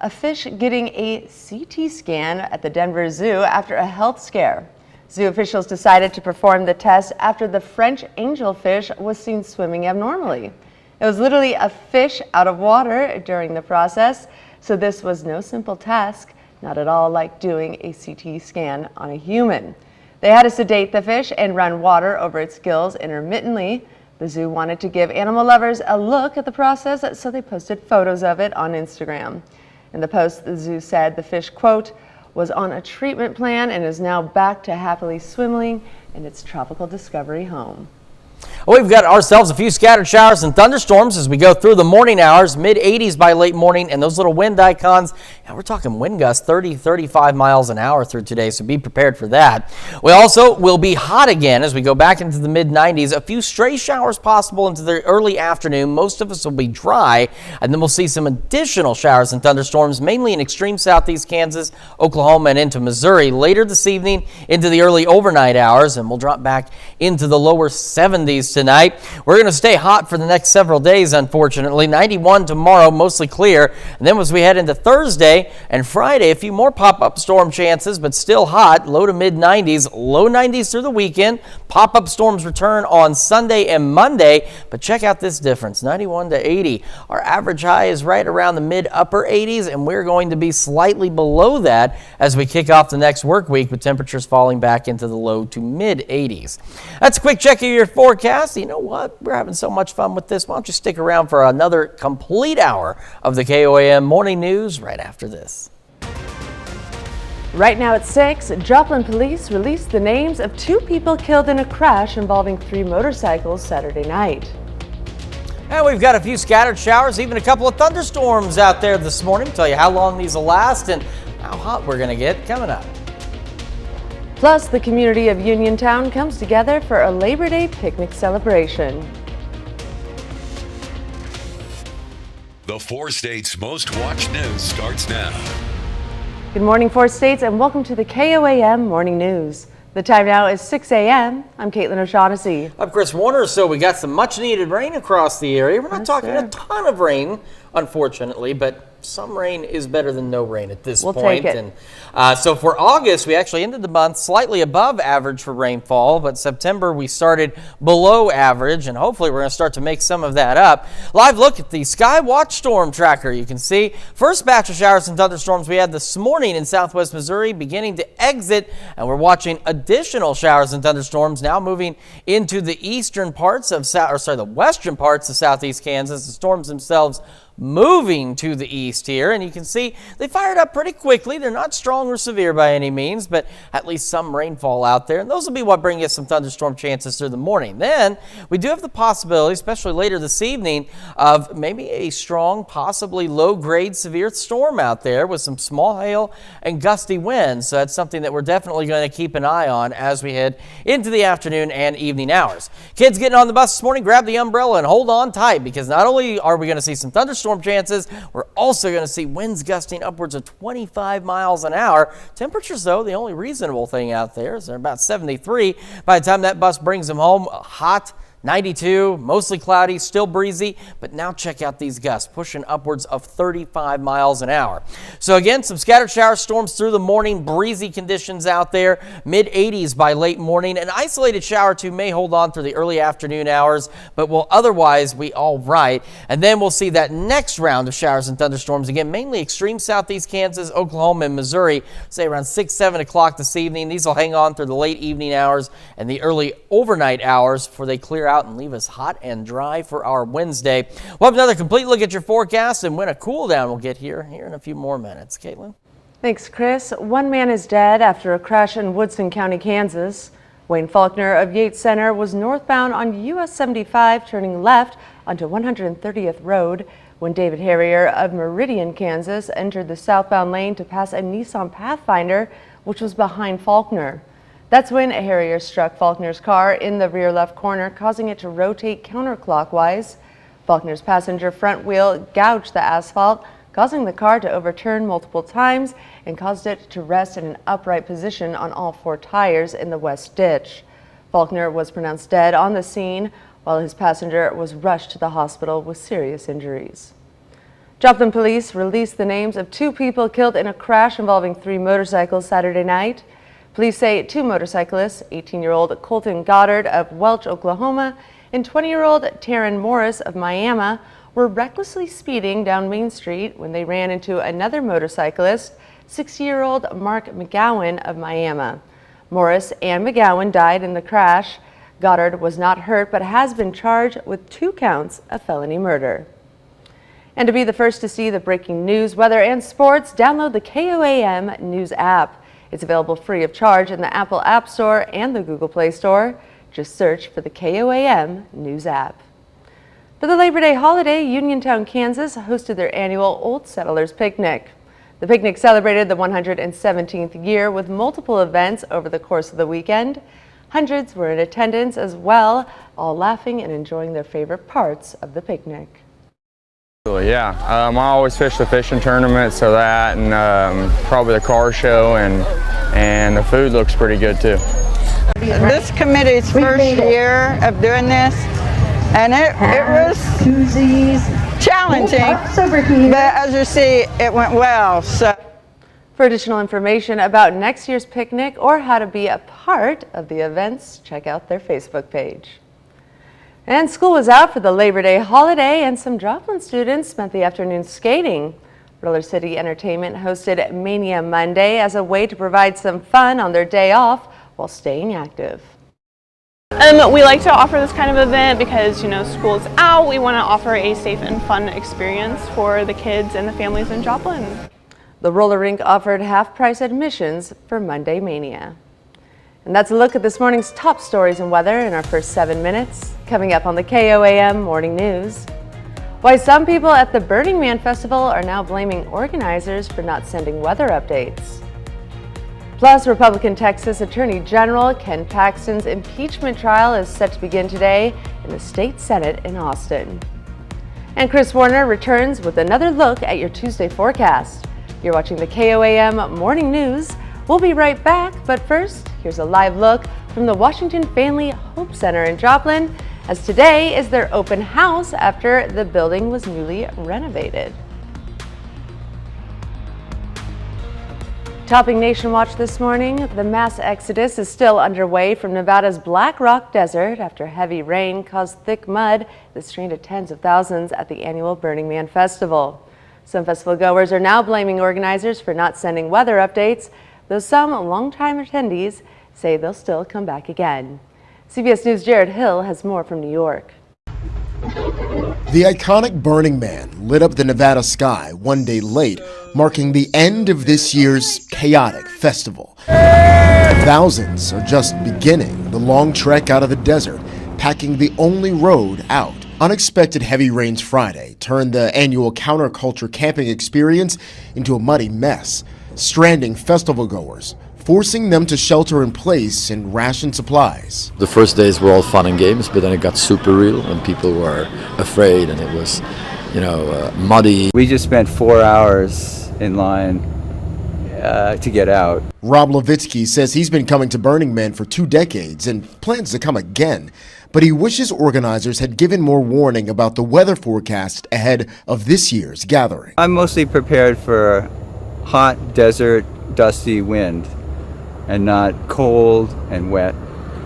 Speaker 1: A fish getting a CT scan at the Denver Zoo after a health scare. Zoo officials decided to perform the test after the French angelfish was seen swimming abnormally. It was literally a fish out of water during the process, so this was no simple task, not at all like doing a CT scan on a human. They had to sedate the fish and run water over its gills intermittently. The zoo wanted to give animal lovers a look at the process, so they posted photos of it on Instagram. In the post, the zoo said the fish, quote, was on a treatment plan and is now back to happily swimming in its tropical discovery home.
Speaker 2: We've got ourselves a few scattered showers and thunderstorms as we go through the morning hours, mid-80s by late morning, and those little wind icons, we're talking wind gusts 30, 35 miles an hour through today, so be prepared for that. We also will be hot again as we go back into the mid-90s. A few stray showers possible into the early afternoon. Most of us will be dry, and then we'll see some additional showers and thunderstorms, mainly in extreme southeast Kansas, Oklahoma, and into Missouri later this evening into the early overnight hours, and we'll drop back into the lower 70s tonight. We're going to stay hot for the next several days, unfortunately. 91 tomorrow, mostly clear. And then as we head into Thursday and Friday, a few more pop-up storm chances, but still hot, low to mid-90s, low 90s through the weekend. Pop-up storms return on Sunday and Monday, but check out this difference, 91 to 80. Our average high is right around the mid-upper 80s, and we're going to be slightly below that as we kick off the next work week with temperatures falling back into the low to mid-80s. That's a quick check of your forecast. You know what? We're having so much fun with this. Why don't you stick around for another complete hour of the KOAM Morning News right after this.
Speaker 1: Right now at 6, Joplin police released the names of 2 people killed in a crash involving 3 motorcycles Saturday night.
Speaker 2: And we've got a few scattered showers, even a couple of thunderstorms out there this morning. Tell you how long these will last and how hot we're going to get coming up.
Speaker 1: Plus, the community of Uniontown comes together for a Labor Day picnic celebration.
Speaker 3: The 4 states' most watched news starts now.
Speaker 1: Good morning, 4 states, and welcome to the KOAM Morning News. The time now is 6 a.m. I'm Caitlin O'Shaughnessy.
Speaker 2: I'm Chris Warner. So we got some much needed rain across the area. We're not talking a ton of rain, unfortunately, but some rain is better than no rain at this point.
Speaker 1: Take it.
Speaker 2: And so for August, we actually ended the month slightly above average for rainfall, but September we started below average, and hopefully we're going to start to make some of that up. Live look at the Sky Watch Storm Tracker. You can see first batch of showers and thunderstorms we had this morning in southwest Missouri beginning to exit, and we're watching additional showers and thunderstorms now moving into the eastern parts of the western parts of southeast Kansas. The storms themselves moving to the east here, and you can see they fired up pretty quickly. They're not strong or severe by any means, but at least some rainfall out there, and those will be what bring us some thunderstorm chances through the morning. Then we do have the possibility, especially later this evening, of maybe a strong, possibly low-grade severe storm out there with some small hail and gusty winds. So that's something that we're definitely going to keep an eye on as we head into the afternoon and evening hours. Kids getting on the bus this morning, grab the umbrella and hold on tight, because not only are we going to see some thunderstorm chances, we're also going to see winds gusting upwards of 25 miles an hour. Temperatures, though, the only reasonable thing out there is they're about 73 by the time that bus brings them home. Hot, 92, mostly cloudy, still breezy, but now check out these gusts pushing upwards of 35 miles an hour. So again, some scattered shower storms through the morning, breezy conditions out there, mid-80s by late morning. An isolated shower or two may hold on through the early afternoon hours, but will otherwise be all right. And then we'll see that next round of showers and thunderstorms, again, mainly extreme southeast Kansas, Oklahoma, and Missouri, say around 6, 7 o'clock this evening. These will hang on through the late evening hours and the early overnight hours before they clear out and leave us hot and dry for our Wednesday. We'll have another complete look at your forecast and when a cool down will get here in a few more minutes. Caitlin?
Speaker 1: Thanks, Chris. 1 man is dead after a crash in Woodson County, Kansas. Wayne Faulkner of Yates Center was northbound on US 75 turning left onto 130th Road when David Harrier of Meridian, Kansas entered the southbound lane to pass a Nissan Pathfinder which was behind Faulkner. That's when Harrier struck Faulkner's car in the rear left corner, causing it to rotate counterclockwise. Faulkner's passenger front wheel gouged the asphalt, causing the car to overturn multiple times and caused it to rest in an upright position on all 4 tires in the west ditch. Faulkner was pronounced dead on the scene, while his passenger was rushed to the hospital with serious injuries. Joplin police released the names of 2 people killed in a crash involving 3 motorcycles Saturday night. Police say 2 motorcyclists, 18-year-old Colton Goddard of Welch, Oklahoma, and 20-year-old Taryn Morris of Miami, were recklessly speeding down Main Street when they ran into another motorcyclist, 60-year-old Mark McGowan of Miami. Morris and McGowan died in the crash. Goddard was not hurt but has been charged with 2 counts of felony murder. And to be the first to see the breaking news, weather, and sports, download the KOAM News app. It's available free of charge in the Apple App Store and the Google Play Store. Just search for the KOAM News app. For the Labor Day holiday, Uniontown, Kansas hosted their annual Old Settlers Picnic. The picnic celebrated the 117th year with multiple events over the course of the weekend. Hundreds were in attendance as well, all laughing and enjoying their favorite parts of the picnic.
Speaker 8: Yeah, I always fish the fishing tournament, so that and probably the car show, and the food looks pretty good too.
Speaker 20: This committee's first year of doing this, and it was challenging, but as you see, it went well. So,
Speaker 1: for additional information about next year's picnic or how to be a part of the events, check out their Facebook page. And school was out for the Labor Day holiday, and some Joplin students spent the afternoon skating. Roller City Entertainment hosted Mania Monday as a way to provide some fun on their day off while staying active.
Speaker 21: We like to offer this kind of event because, school's out. We want to offer a safe and fun experience for the kids and the families in Joplin.
Speaker 1: The roller rink offered half-price admissions for Monday Mania. And that's a look at this morning's top stories and weather in our first 7 minutes. Coming up on the KOAM Morning News. Why some people at the Burning Man Festival are now blaming organizers for not sending weather updates. Plus, Republican Texas Attorney General Ken Paxton's impeachment trial is set to begin today in the state Senate in Austin. And Chris Warner returns with another look at your Tuesday forecast. You're watching the KOAM Morning News. We'll be right back, but first, here's a live look from the Washington Family Hope Center in Joplin, as today is their open house after the building was newly renovated. Topping Nation Watch this morning, the mass exodus is still underway from Nevada's Black Rock Desert after heavy rain caused thick mud that stranded tens of thousands at the annual Burning Man Festival. Some festival goers are now blaming organizers for not sending weather updates, though some longtime attendees say they'll still come back again. CBS News' Jared Hill has more from New York.
Speaker 10: The iconic Burning Man lit up the Nevada sky one day late, marking the end of this year's chaotic festival. Thousands are just beginning the long trek out of the desert, packing the only road out. Unexpected heavy rains Friday turned the annual counterculture camping experience into a muddy mess, stranding festival goers, forcing them to shelter in place and ration supplies.
Speaker 11: The first days were all fun and games, but then it got super real and people were afraid, and it was, muddy.
Speaker 12: We just spent 4 hours in line to get out.
Speaker 10: Rob Levitsky says he's been coming to Burning Man for 2 decades and plans to come again, but he wishes organizers had given more warning about the weather forecast ahead of this year's gathering.
Speaker 12: I'm mostly prepared for hot desert, dusty wind, and not cold and wet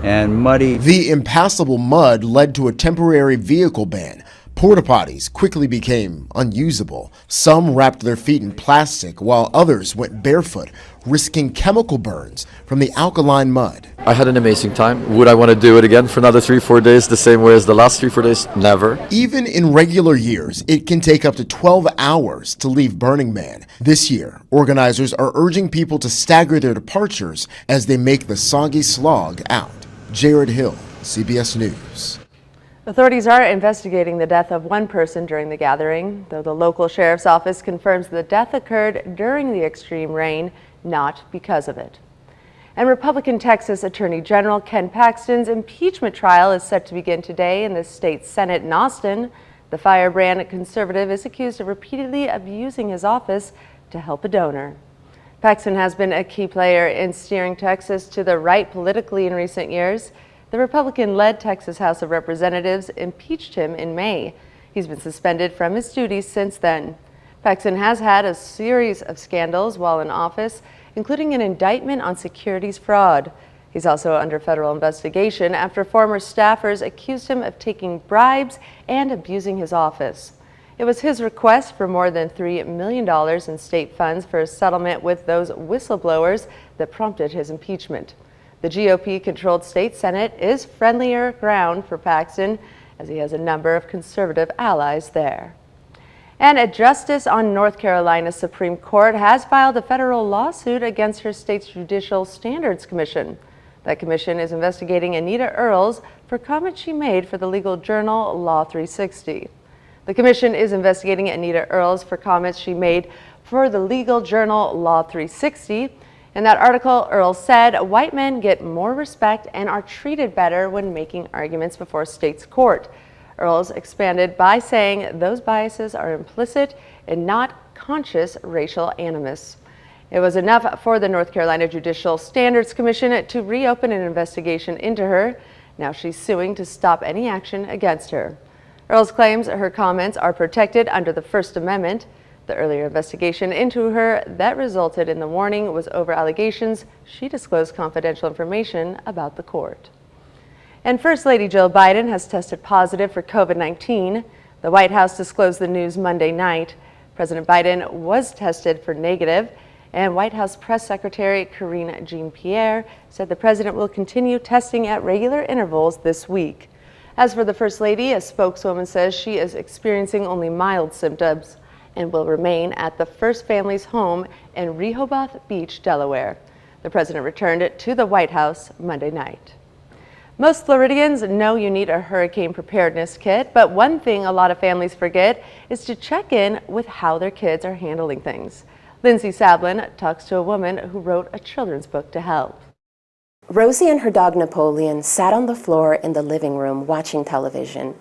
Speaker 12: and muddy.
Speaker 10: The impassable mud led to a temporary vehicle ban. Porta potties quickly became unusable. Some wrapped their feet in plastic, while others went barefoot, risking chemical burns from the alkaline mud.
Speaker 11: I had an amazing time. Would I want to do it again for another 3-4 days, the same way as the last 3-4 days? Never.
Speaker 10: Even in regular years, it can take up to 12 hours to leave Burning Man. This year, organizers are urging people to stagger their departures as they make the soggy slog out. Jared Hill, CBS News.
Speaker 1: Authorities are investigating the death of one person during the gathering, though the local sheriff's office confirms the death occurred during the extreme rain, not because of it. And Republican Texas Attorney General Ken Paxton's impeachment trial is set to begin today in the state Senate in Austin. The firebrand conservative is accused of repeatedly abusing his office to help a donor. Paxton has been a key player in steering Texas to the right politically in recent years. The Republican-led Texas House of Representatives impeached him in May. He's been suspended from his duties since then. Paxton has had a series of scandals while in office, including an indictment on securities fraud. He's also under federal investigation after former staffers accused him of taking bribes and abusing his office. It was his request for more than $3 million in state funds for a settlement with those whistleblowers that prompted his impeachment. The GOP-controlled state Senate is friendlier ground for Paxton, as he has a number of conservative allies there. And a justice on North Carolina's Supreme Court has filed a federal lawsuit against her state's Judicial Standards Commission. That commission is investigating Anita Earls for comments she made for the legal journal Law 360. The commission is investigating Anita Earls for comments she made for the legal journal Law 360. In that article, Earls said white men get more respect and are treated better when making arguments before state's court. Earls expanded by saying those biases are implicit and not conscious racial animus. It was enough for the North Carolina Judicial Standards Commission to reopen an investigation into her. Now she's suing to stop any action against her. Earls claims her comments are protected under the First Amendment. The earlier investigation into her that resulted in the warning was over allegations she disclosed confidential information about the court. And First Lady Jill Biden has tested positive for COVID-19. The White House disclosed the news Monday night. President Biden was tested for negative, and White House Press Secretary Karine Jean-Pierre said the president will continue testing at regular intervals this week. As for the First Lady, a spokeswoman says she is experiencing only mild symptoms and will remain at the First Family's home in Rehoboth Beach, Delaware. The president returned to the White House Monday night. Most Floridians know you need a hurricane preparedness kit, but one thing a lot of families forget is to check in with how their kids are handling things. Lindsay Sablin talks to a woman who wrote a children's book to help.
Speaker 13: Rosie and her dog Napoleon sat on the floor in the living room watching television.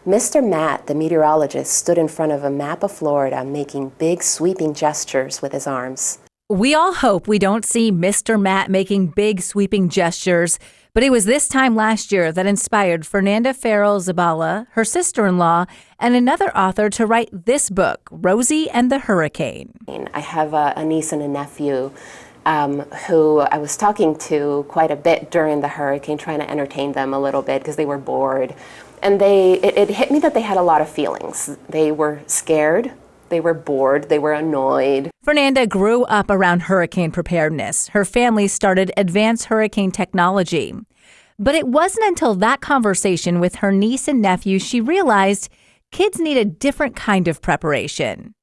Speaker 13: Mr. Matt, the meteorologist, stood in front of a map of Florida making big sweeping gestures with his arms.
Speaker 14: We all hope we don't see Mr. Matt making big sweeping gestures, but it was this time last year that inspired Fernanda Farrell Zabala, her sister-in-law, and another author to write this book, Rosie and the Hurricane.
Speaker 13: I have a niece and a nephew who I was talking to quite a bit during the hurricane, trying to entertain them a little bit because they were bored. And it hit me that they had a lot of feelings. They were scared, they were bored, they were annoyed.
Speaker 14: Fernanda grew up around hurricane preparedness. Her family started advanced hurricane technology. But it wasn't until that conversation with her niece and nephew she realized kids need a different kind of preparation.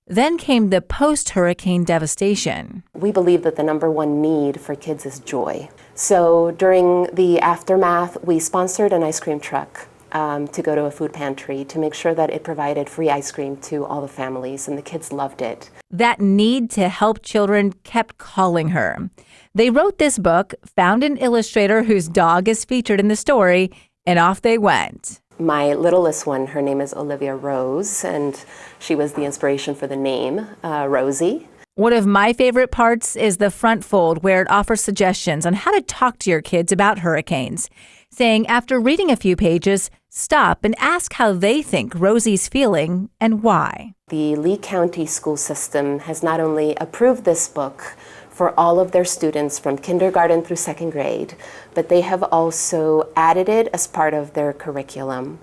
Speaker 14: Then came the post-hurricane devastation.
Speaker 13: We believe that the number one need for kids is joy. So during the aftermath, we sponsored an ice cream truck to go to a food pantry to make sure that it provided free ice cream to all the families, and the kids loved it.
Speaker 14: That need to help children kept calling her. They wrote this book, found an illustrator whose dog is featured in the story, and off they went.
Speaker 13: My littlest one, her name is Olivia Rose, and she was the inspiration for the name, Rosie.
Speaker 14: One of my favorite parts is the front fold, where it offers suggestions on how to talk to your kids about hurricanes, saying after reading a few pages, stop and ask how they think Rosie's feeling and why.
Speaker 13: The Lee County school system has not only approved this book for all of their students from kindergarten through second grade, but they have also added it as part of their curriculum.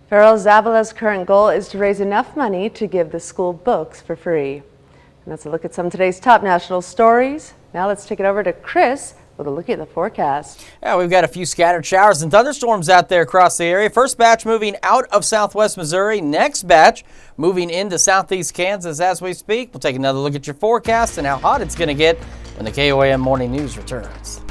Speaker 1: Farrell Zabala's current goal is to raise enough money to give the school books for free. And that's a look at some of today's top national stories. Now let's take it over to Chris with a look at the forecast.
Speaker 2: Yeah, we've got a few scattered showers and thunderstorms out there across the area. First batch moving out of southwest Missouri. Next batch moving into southeast Kansas as we speak. We'll take another look at your forecast and how hot it's going to get when the KOAM Morning News returns.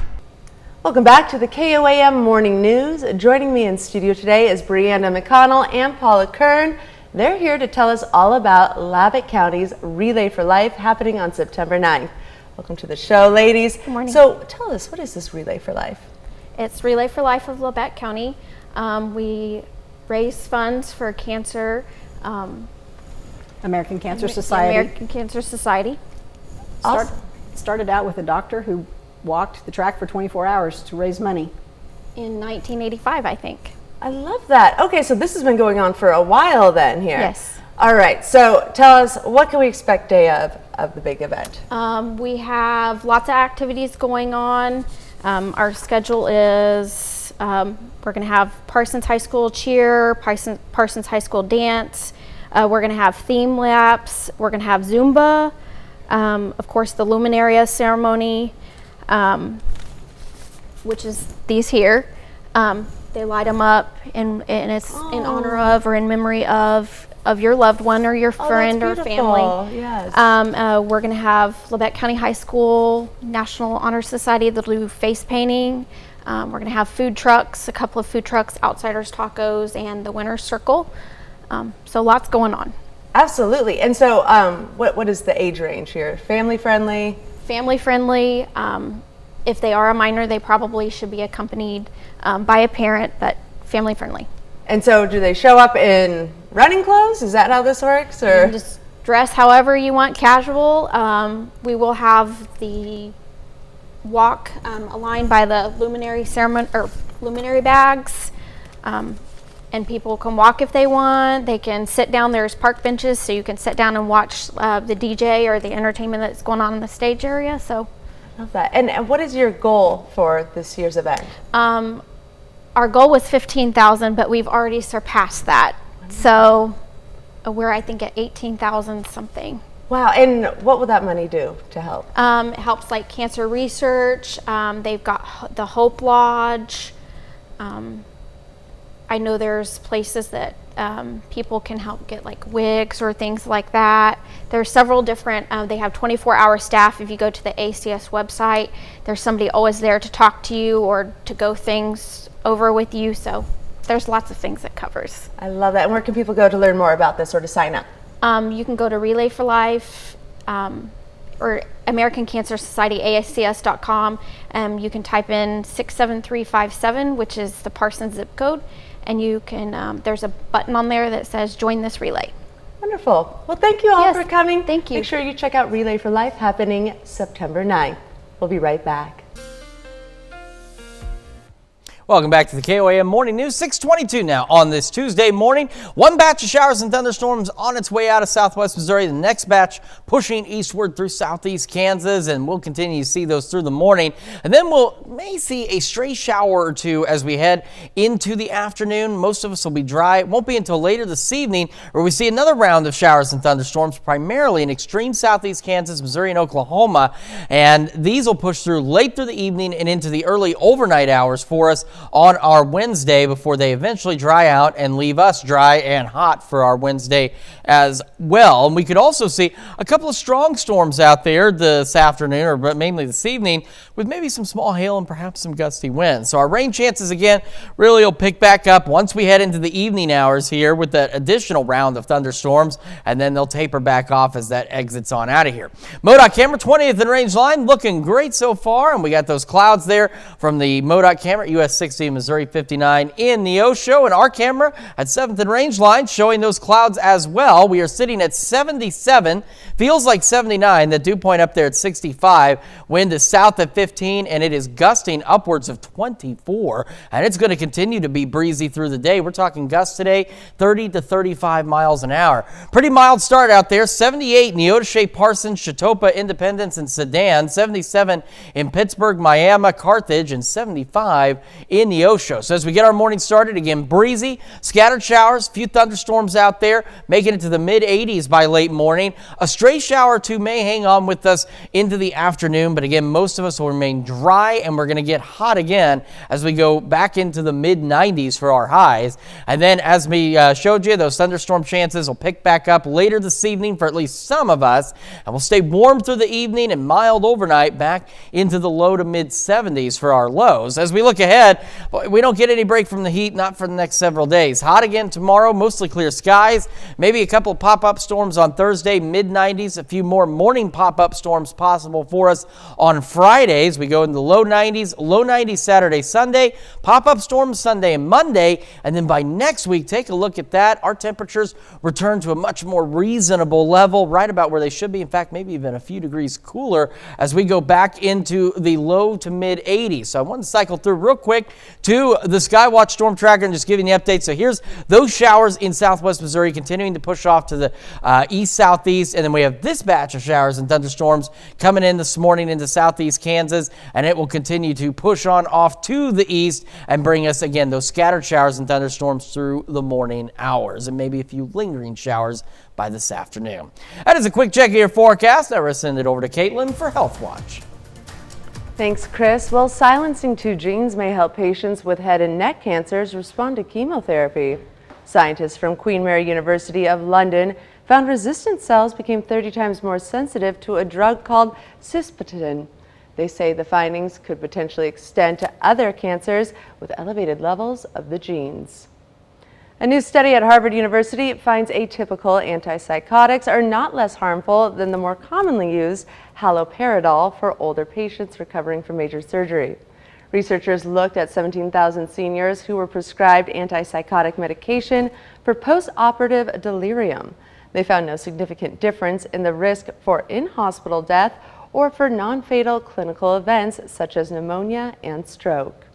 Speaker 1: Welcome back to the KOAM Morning News. Joining me in studio today is Brianna McConnell and Paula Kern. They're here to tell us all about Labette County's Relay for Life happening on September 9th. Welcome to the show, ladies.
Speaker 15: Good morning.
Speaker 1: So tell us, what is this Relay for Life?
Speaker 15: It's Relay for Life of Labette County. We raise funds for cancer.
Speaker 16: American Cancer Society.
Speaker 15: American Cancer Society.
Speaker 16: Awesome. Started out with a doctor who walked the track for 24 hours to raise money.
Speaker 15: In 1985, I think.
Speaker 1: I love that. Okay, so this has been going on for a while then here.
Speaker 15: Yes.
Speaker 1: All right, so tell us, what can we expect day of the big event?
Speaker 15: We have lots of activities going on. Our schedule is, we're going to have Parsons High School cheer, Parsons High School dance. We're going to have theme laps. We're going to have Zumba. Of course, the Luminaria ceremony. which is these here. They light them up, and it's in honor of or in memory of your loved one or your friend or family.
Speaker 1: Yes.
Speaker 15: We're going to have Labette County High School National Honor Society that'll do face painting. We're going to have food trucks, a couple of food trucks, Outsiders Tacos, and the Winner's Circle. So lots going on.
Speaker 1: Absolutely. And so what is the age range here? Family friendly?
Speaker 15: Family friendly. If they are a minor, they probably should be accompanied by a parent, but family friendly.
Speaker 1: And so do they show up in running clothes? Is that how this works? Or
Speaker 15: you can just dress however you want, casual. We will have the walk aligned by the luminary ceremony or luminary bags. And people can walk if they want. They can sit down. There's park benches, so you can sit down and watch the DJ or the entertainment that's going on in the stage area. So,
Speaker 1: I love that. And what is your goal for this year's event?
Speaker 15: Our goal was 15,000, but we've already surpassed that. So we're, I think, at 18,000 something.
Speaker 1: Wow. And what will that money do to help?
Speaker 15: It helps like cancer research. They've got the Hope Lodge. I know there's places that people can help get like wigs or things like that. There's several different, they have 24-hour staff. If you go to the ACS website, there's somebody always there to talk to you or to go things over with you. So there's lots of things it covers.
Speaker 1: I love that. And where can people go to learn more about this or to sign up?
Speaker 15: You can go to Relay for Life or American Cancer Society, ASCS.com. You can type in 67357, which is the Parsons zip code. And you can, there's a button on there that says join this relay.
Speaker 1: Wonderful. Well, thank you all for coming.
Speaker 15: Thank you.
Speaker 1: Make sure you check out Relay for Life happening September 9th. We'll be right back.
Speaker 2: Welcome back to the KOAM Morning News. 6:22 now on this Tuesday morning. One batch of showers and thunderstorms on its way out of southwest Missouri. The next batch pushing eastward through southeast Kansas, and we'll continue to see those through the morning. And then may see a stray shower or two as we head into the afternoon. Most of us will be dry. It won't be until later this evening where we see another round of showers and thunderstorms, primarily in extreme southeast Kansas, Missouri, and Oklahoma. And these will push through late through the evening and into the early overnight hours for us on our Wednesday before they eventually dry out and leave us dry and hot for our Wednesday as well. And we could also see a couple of strong storms out there this afternoon, or mainly this evening, with maybe some small hail and perhaps some gusty winds. So our rain chances again really will pick back up once we head into the evening hours here with that additional round of thunderstorms, and then they'll taper back off as that exits on out of here. MoDOT camera 20th in range line looking great so far, and we got those clouds there from the MoDOT camera US 60 Missouri 59 in Neosho, and our camera at 7th and range line showing those clouds as well. We are sitting at 77, feels like 79. The dew point up there at 65. Wind is south at 15, and it is gusting upwards of 24, and it's going to continue to be breezy through the day. We're talking gusts today 30 to 35 miles an hour. Pretty mild start out there. 78 in Neodesha, Parsons, Chautauqua, Independence, and Sedan. 77 in Pittsburgh, Miami, Carthage, and 75 in Neosho. So as we get our morning started, again, breezy, scattered showers, a few thunderstorms out there, making it to the mid-80s by late morning. A stray shower or two may hang on with us into the afternoon, but again, most of us will remain dry, and we're going to get hot again as we go back into the mid-90s for our highs. And then as we showed you, those thunderstorm chances will pick back up later this evening for at least some of us, and we'll stay warm through the evening and mild overnight back into the low to mid-70s for our lows. As we look ahead, we don't get any break from the heat, not for the next several days. Hot again tomorrow, mostly clear skies, maybe a couple of pop-up storms on Thursday, mid-90s, a few more morning pop-up storms possible for us on Fridays. We go into the low 90s Saturday, Sunday, pop-up storms Sunday and Monday, and then by next week, take a look at that. Our temperatures return to a much more reasonable level, right about where they should be. In fact, maybe even a few degrees cooler as we go back into the low to mid-80s. So I want to cycle through real quick to the Skywatch Storm Tracker and just giving you updates. So here's those showers in southwest Missouri continuing to push off to the east-southeast, and then we have this batch of showers and thunderstorms coming in this morning into southeast Kansas, and it will continue to push on off to the east and bring us, again, those scattered showers and thunderstorms through the morning hours, and maybe a few lingering showers by this afternoon. That is a quick check of your forecast. Now we'll send it over to Caitlin for Health Watch.
Speaker 1: Thanks, Chris. Well, silencing two genes may help patients with head and neck cancers respond to chemotherapy. Scientists from Queen Mary University of London found resistant cells became 30 times more sensitive to a drug called cisplatin. They say the findings could potentially extend to other cancers with elevated levels of the genes. A new study at Harvard University finds atypical antipsychotics are not less harmful than the more commonly used haloperidol for older patients recovering from major surgery. Researchers looked at 17,000 seniors who were prescribed antipsychotic medication for post-operative delirium. They found no significant difference in the risk for in-hospital death or for non-fatal clinical events such as pneumonia and stroke.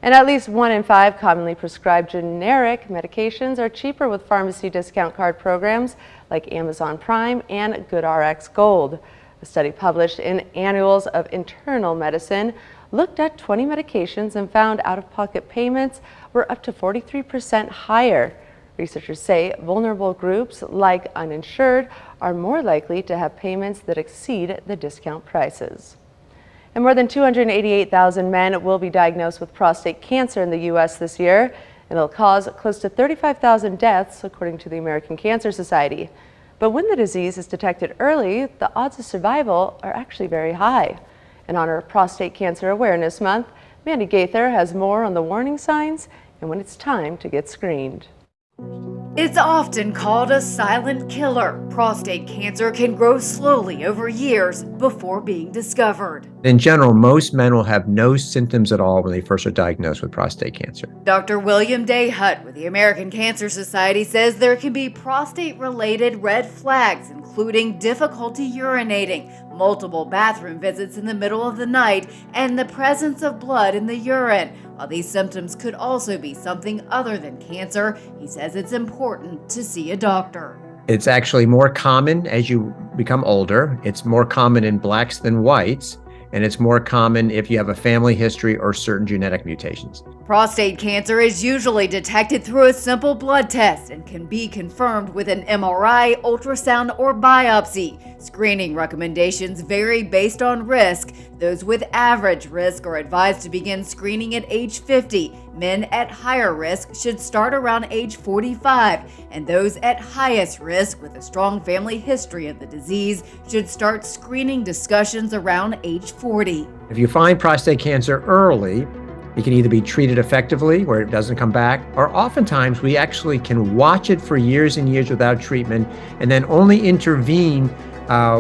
Speaker 1: And at least 1 in 5 commonly prescribed generic medications are cheaper with pharmacy discount card programs like Amazon Prime and GoodRx Gold. A study published in Annuals of Internal Medicine looked at 20 medications and found out-of-pocket payments were up to 43% higher. Researchers say vulnerable groups like uninsured are more likely to have payments that exceed the discount prices. And more than 288,000 men will be diagnosed with prostate cancer in the U.S. this year, and it'll cause close to 35,000 deaths, according to the American Cancer Society. But when the disease is detected early, the odds of survival are actually very high. In honor of Prostate Cancer Awareness Month, Mandy Gaither has more on the warning signs and when it's time to get screened.
Speaker 17: It's often called a silent killer. Prostate cancer can grow slowly over years before being discovered.
Speaker 18: In general, most men will have no symptoms at all when they first are diagnosed with prostate cancer.
Speaker 17: Dr. William Dayhut with the American Cancer Society says there can be prostate-related red flags, including difficulty urinating, multiple bathroom visits in the middle of the night, and the presence of blood in the urine. While these symptoms could also be something other than cancer, he says it's important to see a doctor.
Speaker 18: It's actually more common as you become older. It's more common in blacks than whites, and it's more common if you have a family history or certain genetic mutations.
Speaker 17: Prostate cancer is usually detected through a simple blood test and can be confirmed with an MRI, ultrasound, or biopsy. Screening recommendations vary based on risk. Those with average risk are advised to begin screening at age 50. Men at higher risk should start around age 45, and those at highest risk with a strong family history of the disease should start screening discussions around age 40.
Speaker 18: If you find prostate cancer early, it can either be treated effectively where it doesn't come back, or oftentimes we actually can watch it for years and years without treatment and then only intervene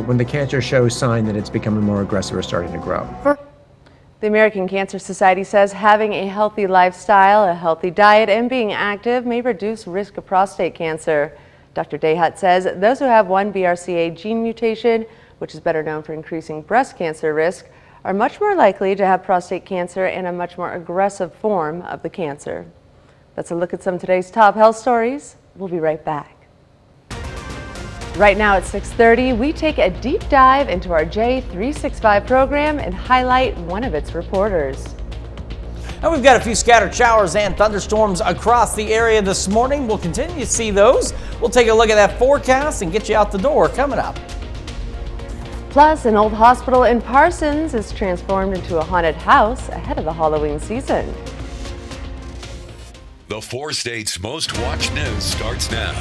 Speaker 18: when the cancer shows sign that it's becoming more aggressive or starting to grow.
Speaker 1: The American Cancer Society says having a healthy lifestyle, a healthy diet, and being active may reduce risk of prostate cancer. Dr. Dayhut says those who have one BRCA gene mutation, which is better known for increasing breast cancer risk, are much more likely to have prostate cancer and a much more aggressive form of the cancer. That's a look at some of today's top health stories. We'll be right back. Right now at 6:30, we take a deep dive into our J365 program and highlight one of its reporters.
Speaker 2: And we've got a few scattered showers and thunderstorms across the area this morning. We'll continue to see those. We'll take a look at that forecast and get you out the door coming up.
Speaker 1: Plus, an old hospital in Parsons is transformed into a haunted house ahead of the Halloween season.
Speaker 3: The 4 states' most watched news starts now.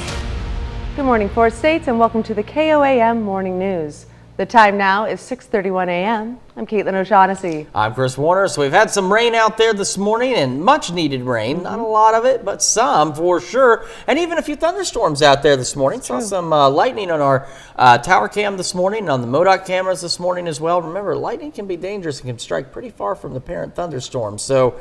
Speaker 1: Good morning, 4 states, and welcome to the KOAM Morning News. The time now is 6:31 a.m. I'm Caitlin O'Shaughnessy.
Speaker 2: I'm Chris Warner. So we've had some rain out there this morning, and much needed rain. Not a lot of it, but some for sure. And even a few thunderstorms out there this morning. Saw some lightning on our tower cam this morning, and on the MODOT cameras this morning as well. Remember, lightning can be dangerous and can strike pretty far from the parent thunderstorm. So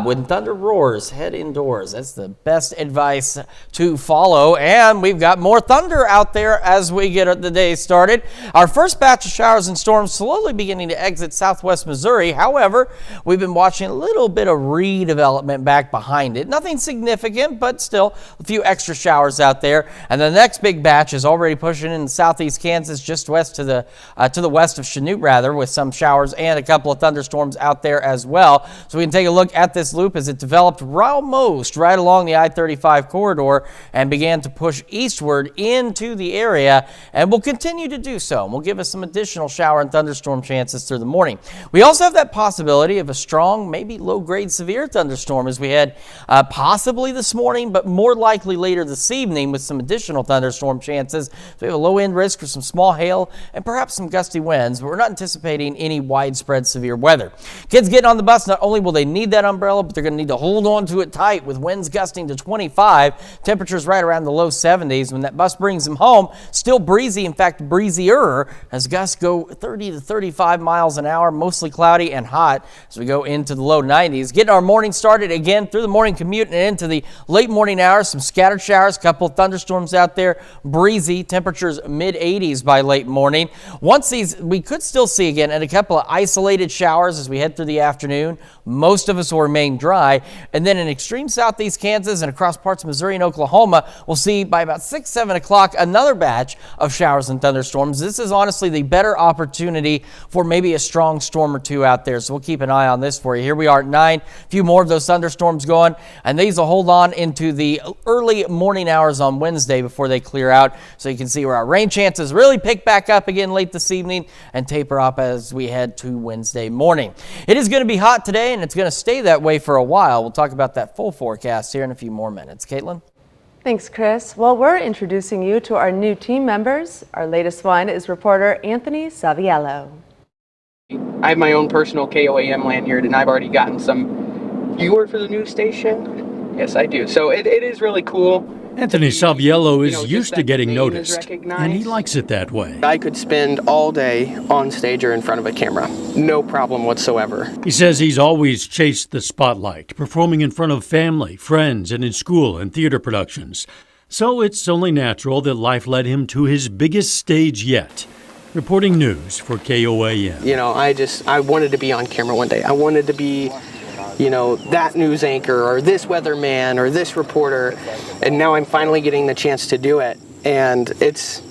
Speaker 2: when thunder roars, head indoors. That's the best advice to follow. And we've got more thunder out there as we get the day started. Our first batch of showers and storms slowly beginning to exit southwest Missouri. However, we've been watching a little bit of redevelopment back behind it. Nothing significant, but still a few extra showers out there. And the next big batch is already pushing in southeast Kansas, just west to the west of Chanute, rather, with some showers and a couple of thunderstorms out there as well. So we can take a look at this loop as it developed almost right along the I-35 corridor and began to push eastward into the area, and will continue to do so. And will give us some additional shower and thunderstorm chances through the morning. We also have that possibility of a strong, maybe low-grade severe thunderstorm as we head possibly this morning, but more likely later this evening with some additional thunderstorm chances. So we have a low-end risk for some small hail and perhaps some gusty winds, but we're not anticipating any widespread severe weather. Kids getting on the bus, not only will they need that umbrella, but they're going to need to hold on to it tight with winds gusting to 25, temperatures right around the low 70s. When that bus brings them home, still breezy, in fact breezier, as gusts go 30 to 35 miles an hour, mostly cloudy and hot as we go into the low 90s. Getting our morning started again through the morning commute and into the late morning hours. Some scattered showers, couple of thunderstorms out there, breezy, temperatures mid 80s by late morning. Once these, we could still see again and a couple of isolated showers as we head through the afternoon. Most of us will remain dry, and then in extreme southeast Kansas and across parts of Missouri and Oklahoma, we'll see by about 6, 7 o'clock another batch of showers and thunderstorms. This is honestly the better opportunity for maybe a strong storm or two out there, so we'll keep an eye on this for you. Here we are at 9, a few more of those thunderstorms going, and these will hold on into the early morning hours on Wednesday before they clear out, so you can see where our rain chances really pick back up again late this evening and taper off as we head to Wednesday morning. It is going to be hot today, and it's going to stay that way for a while. We'll talk about that full forecast here in a few more minutes. Caitlin?
Speaker 1: Thanks, Chris. Well, we're introducing you to our new team members. Our latest one is reporter Anthony Saviello.
Speaker 19: I have my own personal KOAM lanyard, and I've already gotten some. You work for the news station? Yes, I do. So it is really cool.
Speaker 22: Anthony Saviello is used to getting noticed, and he likes it that way.
Speaker 19: I could spend all day on stage or in front of a camera. No problem whatsoever.
Speaker 22: He says he's always chased the spotlight, performing in front of family, friends, and in school and theater productions. So it's only natural that life led him to his biggest stage yet, reporting news for KOAM.
Speaker 19: You know, I wanted to be on camera one day. I wanted to be, you know, that news anchor or this weatherman or this reporter, and now I'm finally getting the chance to do it, and it's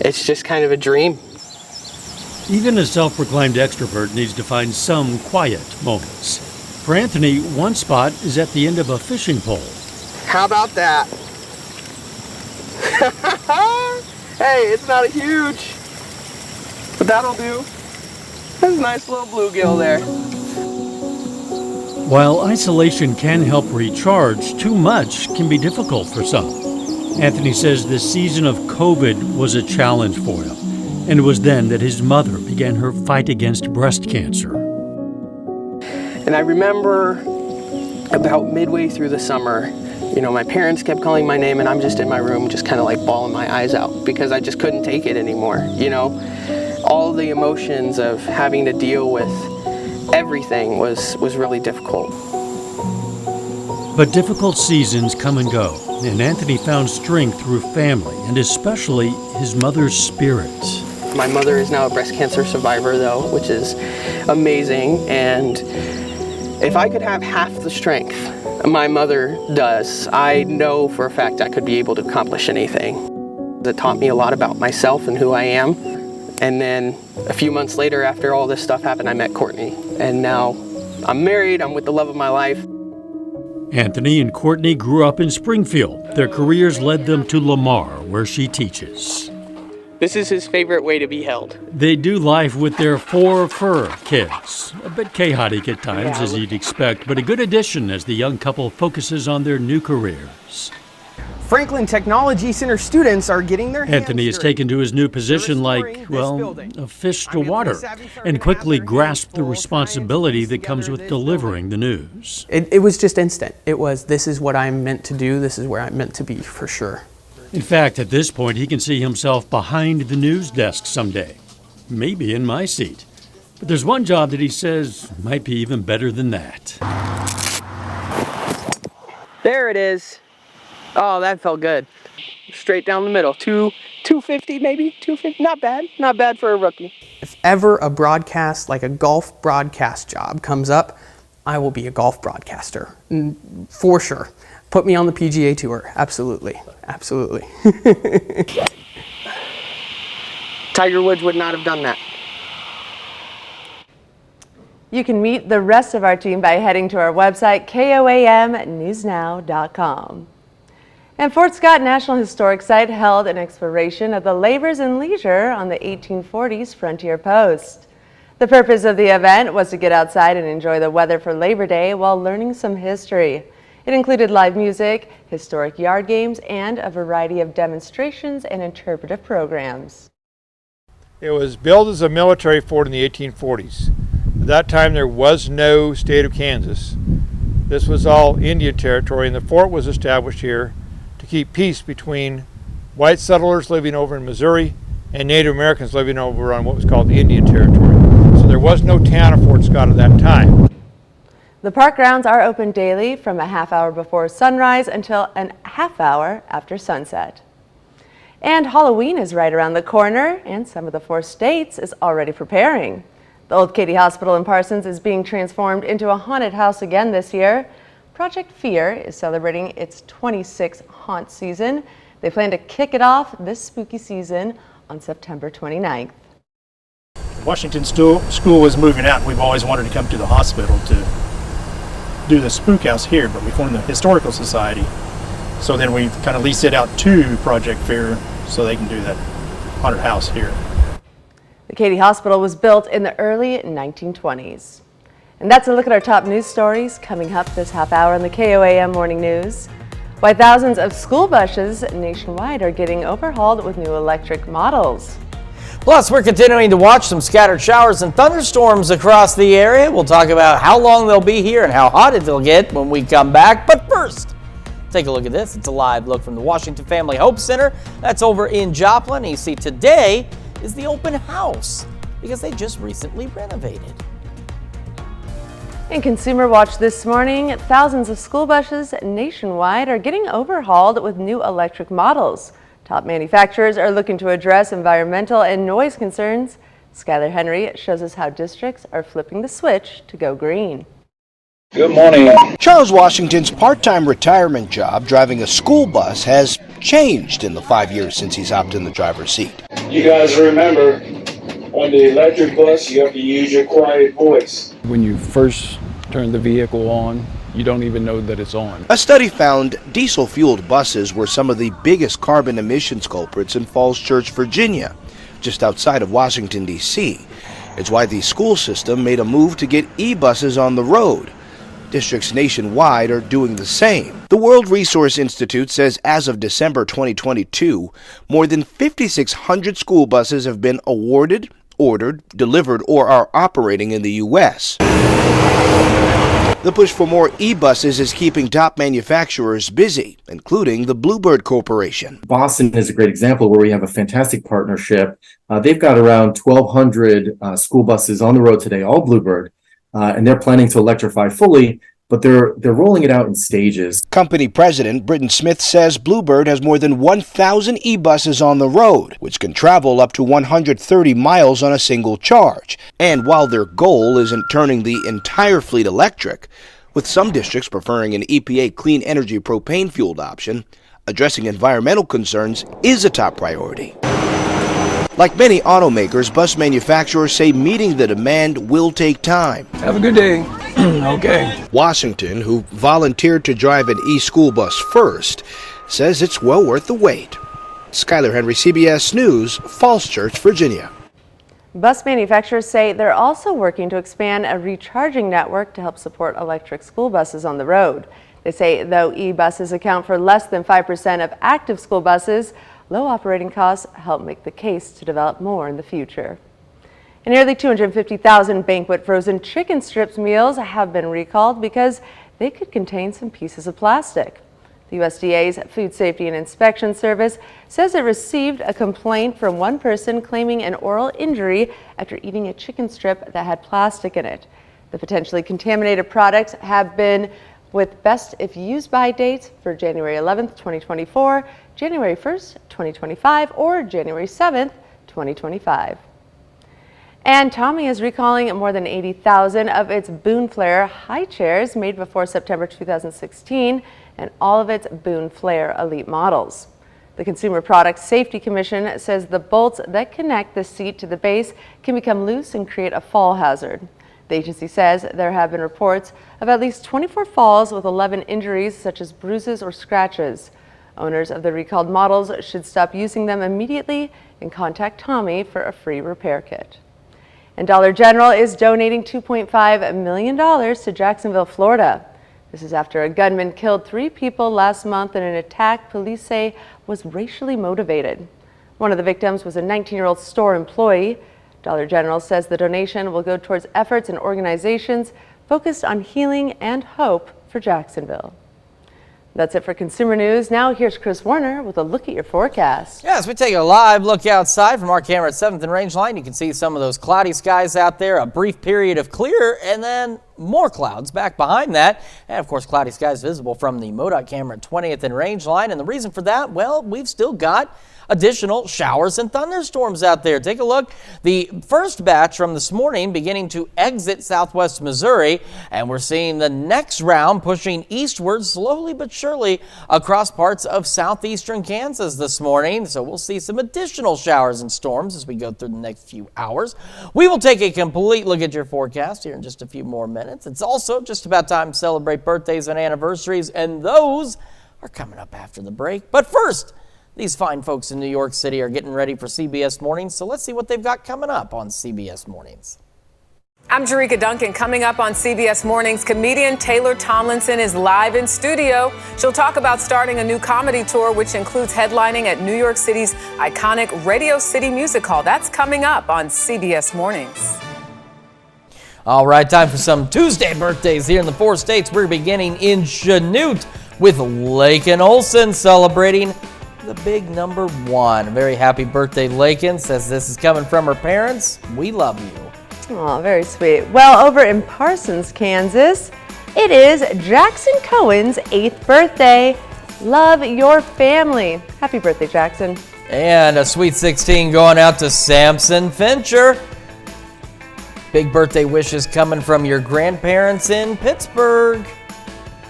Speaker 19: just kind of a dream.
Speaker 22: Even a self-proclaimed extrovert needs to find some quiet moments. For Anthony, one spot is at the end of a fishing pole.
Speaker 19: How about that? Hey, it's not a huge, but that'll do. That's a nice little bluegill there.
Speaker 22: While isolation can help recharge, too much can be difficult for some. Anthony says this season of COVID was a challenge for him, and it was then that his mother began her fight against breast cancer.
Speaker 19: And I remember about midway through the summer, you know, my parents kept calling my name, and I'm just in my room just kind of like bawling my eyes out because I just couldn't take it anymore, you know. All the emotions of having to deal with everything was really difficult.
Speaker 22: But difficult seasons come and go, and Anthony found strength through family and especially his mother's spirit.
Speaker 19: My mother is now a breast cancer survivor, though, which is amazing, and if I could have half the strength my mother does, I know for a fact I could be able to accomplish anything. It taught me a lot about myself and who I am. And then a few months later, after all this stuff happened, I met Courtney. And now I'm married, I'm with the love of my life.
Speaker 22: Anthony and Courtney grew up in Springfield. Their careers led them to Lamar, where she teaches.
Speaker 19: This is his favorite way to be held.
Speaker 22: They do life with their 4 fur kids. A bit chaotic at times, as you'd expect, but a good addition as the young couple focuses on their new careers.
Speaker 19: Franklin Technology Center students are getting their hands
Speaker 22: Anthony is taken to his new position like, well, a fish to water, and quickly grasped the responsibility that comes with delivering the news.
Speaker 19: It was just instant. It was, this is what I'm meant to do, this is where I'm meant to be, for sure.
Speaker 22: In fact, at this point, he can see himself behind the news desk someday, maybe in my seat. But there's one job that he says might be even better than that.
Speaker 19: There it is. Oh, that felt good. Straight down the middle. 250 maybe? 250? Not bad. Not bad for a rookie. If ever a broadcast, like a golf broadcast job comes up, I will be a golf broadcaster. For sure. Put me on the PGA Tour. Absolutely. Absolutely. Tiger Woods would not have done that.
Speaker 1: You can meet the rest of our team by heading to our website, KOAMnewsnow.com. And Fort Scott National Historic Site held an exploration of the labors and leisure on the 1840s frontier post. The purpose of the event was to get outside and enjoy the weather for Labor Day while learning some history. It included live music, historic yard games, and a variety of demonstrations and interpretive programs.
Speaker 4: It was built as a military fort in the 1840s. At that time there was no state of Kansas. This was all Indian territory, and the fort was established here to keep peace between white settlers living over in Missouri and Native Americans living over on what was called the Indian Territory. So there was no town of Fort Scott at that time.
Speaker 1: The park grounds are open daily from a half hour before sunrise until a half hour after sunset. And Halloween is right around the corner, and some of the 4 states is already preparing. The Old Katy Hospital in Parsons is being transformed into a haunted house again this year. Project Fear is celebrating its 26th haunt season. They plan to kick it off this spooky season on September 29th.
Speaker 9: Washington school was moving out, and we've always wanted to come to the hospital to do the spook house here, but we formed the Historical Society. So then we kind of leased it out to Project Fear so they can do that haunted house here.
Speaker 1: The Katy Hospital was built in the early 1920s. And that's a look at our top news stories coming up this half hour on the KOAM Morning News. Why thousands of school buses nationwide are getting overhauled with new electric models.
Speaker 2: Plus, we're continuing to watch some scattered showers and thunderstorms across the area. We'll talk about how long they'll be here and how hot it'll get when we come back. But first, take a look at this. It's a live look from the Washington Family Hope Center. That's over in Joplin. You see, today is the open house because they just recently renovated.
Speaker 1: In Consumer Watch this morning, thousands of school buses nationwide are getting overhauled with new electric models. Top manufacturers are looking to address environmental and noise concerns. Skylar Henry shows us how districts are flipping the switch to go green.
Speaker 23: Good morning. Charles Washington's part-time retirement job, driving a school bus, has changed in the 5 years since he's hopped in the driver's seat.
Speaker 24: You guys remember, on the electric bus, you have to use your quiet voice.
Speaker 25: When you first turn the vehicle on, you don't even know that it's on.
Speaker 23: A study found diesel-fueled buses were some of the biggest carbon emissions culprits in Falls Church, Virginia, just outside of Washington, D.C. It's why the school system made a move to get e-buses on the road. Districts nationwide are doing the same. The World Resource Institute says as of December 2022, more than 5,600 school buses have been awarded, ordered, delivered, or are operating in the U.S. The push for more e-buses is keeping top manufacturers busy, including the Bluebird Corporation.
Speaker 26: Boston is a great example where we have a fantastic partnership. They've got around 1,200 school buses on the road today, all Bluebird, and they're planning to electrify fully, but they're rolling it out in stages.
Speaker 23: Company president Britton Smith says Bluebird has more than 1,000 e-buses on the road, which can travel up to 130 miles on a single charge. And while their goal isn't turning the entire fleet electric, with some districts preferring an EPA clean energy propane-fueled option, addressing environmental concerns is a top priority. Like many automakers, bus manufacturers say meeting the demand will take time.
Speaker 25: Have a good day. Okay.
Speaker 23: Washington, who volunteered to drive an e-school bus first, says it's well worth the wait. Skylar Henry, CBS News, Falls Church, Virginia.
Speaker 1: Bus manufacturers say they're also working to expand a recharging network to help support electric school buses on the road. They say though e-buses account for less than 5% of active school buses, low operating costs help make the case to develop more in the future. And nearly 250,000 Banquet frozen chicken strips meals have been recalled because they could contain some pieces of plastic. The USDA's Food Safety and Inspection Service says it received a complaint from one person claiming an oral injury after eating a chicken strip that had plastic in it. The potentially contaminated products have been with best if used by dates for January 11th, 2024, January 1st, 2025, or January 7th, 2025. And Tommy is recalling more than 80,000 of its Boone Flair high chairs made before September 2016 and all of its Boone Flair Elite models. The Consumer Product Safety Commission says the bolts that connect the seat to the base can become loose and create a fall hazard. The agency says there have been reports of at least 24 falls with 11 injuries such as bruises or scratches. Owners of the recalled models should stop using them immediately and contact Tommy for a free repair kit. And Dollar General is donating $2.5 million to Jacksonville, Florida. This is after a gunman killed 3 people last month in an attack police say was racially motivated. One of the victims was a 19-year-old store employee. Dollar General says the donation will go towards efforts and organizations focused on healing and hope for Jacksonville. That's it for consumer news. Now here's Chris Warner with a look at your forecast.
Speaker 2: Yes, we take a live look outside from our camera at 7th and Range Line. You can see some of those cloudy skies out there, a brief period of clear, and then more clouds back behind that. And of course, cloudy skies visible from the MoDOT camera at 20th and Range Line. And the reason for that, well, we've still got additional showers and thunderstorms out there. Take a look. The first batch from this morning beginning to exit southwest Missouri, and we're seeing the next round pushing eastward slowly but surely across parts of southeastern Kansas this morning. So we'll see some additional showers and storms as we go through the next few hours. We will take a complete look at your forecast here in just a few more minutes. It's also just about time to celebrate birthdays and anniversaries, and those are coming up after the break. But first, these fine folks in New York City are getting ready for CBS Mornings, so let's see what they've got coming up on CBS Mornings.
Speaker 5: I'm Jerika Duncan. Coming up on CBS Mornings, comedian Taylor Tomlinson is live in studio. She'll talk about starting a new comedy tour, which includes headlining at New York City's iconic Radio City Music Hall. That's coming up on CBS Mornings.
Speaker 2: All right, time for some Tuesday birthdays here in the 4 states. We're beginning in Chanute with Laken Olson celebrating the big number 1. Very happy birthday, Laken. Says this is coming from her parents. We love you.
Speaker 1: Oh, very sweet. Well, over in Parsons, Kansas, it is Jackson Cohen's 8th birthday. Love your family. Happy birthday, Jackson.
Speaker 2: And a sweet 16 going out to Samson Fincher. Big birthday wishes coming from your grandparents in Pittsburgh.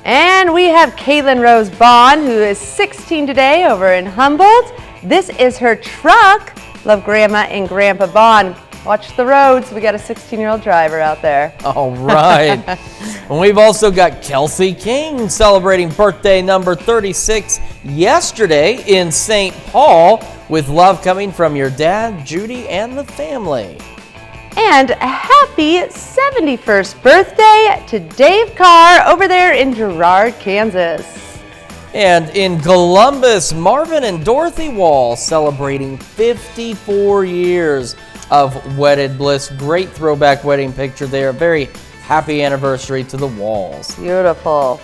Speaker 1: And we have Caitlin Rose Bond, who is 16 today over in Humboldt. This is her truck. Love Grandma and Grandpa Bond. Watch the roads. We got a 16-year-old driver out there.
Speaker 2: All right. And we've also got Kelsey King celebrating birthday number 36 yesterday in St. Paul, with love coming from your dad, Judy, and the family.
Speaker 1: And a happy 71st birthday to Dave Carr over there in Girard, Kansas.
Speaker 2: And in Columbus, Marvin and Dorothy Wall celebrating 54 years of wedded bliss. Great throwback wedding picture there. Very happy anniversary to the Walls.
Speaker 1: Beautiful.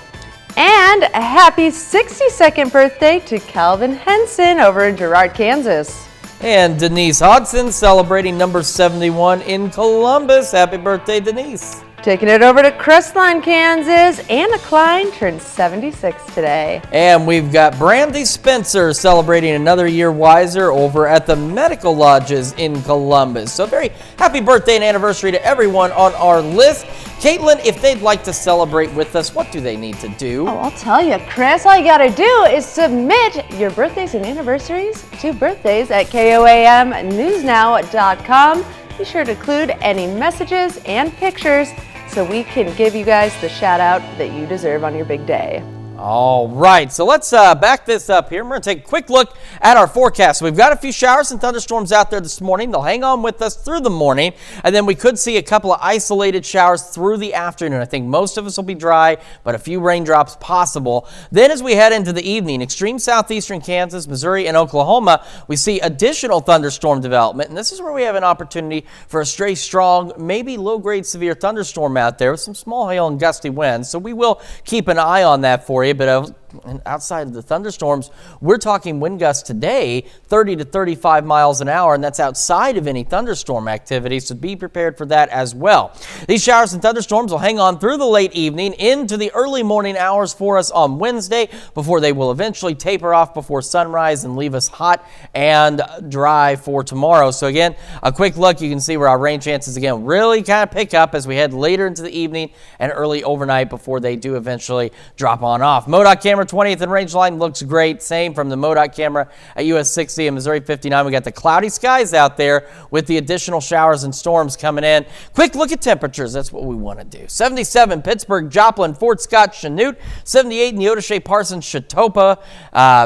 Speaker 1: And a happy 62nd birthday to Calvin Henson over in Girard, Kansas.
Speaker 2: And Denise Hodson celebrating number 71 in Columbus. Happy birthday, Denise.
Speaker 1: Taking it over to Crestline, Kansas. Anna Klein turned 76 today.
Speaker 2: And we've got Brandy Spencer celebrating another year wiser over at the Medical Lodges in Columbus. So very happy birthday and anniversary to everyone on our list. Caitlin, if they'd like to celebrate with us, what do they need to do?
Speaker 1: Oh, I'll tell you, Chris. All you got to do is submit your birthdays and anniversaries to birthdays at KOAMnewsnow.com. Be sure to include any messages and pictures so we can give you guys the shout out that you deserve on your big day.
Speaker 2: All right, so let's back this up here. We're going to take a quick look at our forecast. We've got a few showers and thunderstorms out there this morning. They'll hang on with us through the morning, and then we could see a couple of isolated showers through the afternoon. I think most of us will be dry, but a few raindrops possible. Then as we head into the evening, extreme southeastern Kansas, Missouri, and Oklahoma, we see additional thunderstorm development, and this is where we have an opportunity for a stray strong, maybe low-grade severe thunderstorm out there with some small hail and gusty winds. So we will keep an eye on that for you. But outside of the thunderstorms, we're talking wind gusts today 30 to 35 miles an hour, and that's outside of any thunderstorm activity, so be prepared for that as well. These showers and thunderstorms will hang on through the late evening into the early morning hours for us on Wednesday before they will eventually taper off before sunrise and leave us hot and dry for tomorrow. So again, a quick look, you can see where our rain chances again really kind of pick up as we head later into the evening and early overnight before they do eventually drop on off. MoDOT camera camera, 20th and Rangeline, looks great. Same from the MoDOT camera at US 60 and Missouri 59. We got the cloudy skies out there with the additional showers and storms coming in. Quick look at temperatures. That's what we want to do. 77 Pittsburgh, Joplin, Fort Scott, Chanute. 78 Neodesha, Parsons, Chetopa.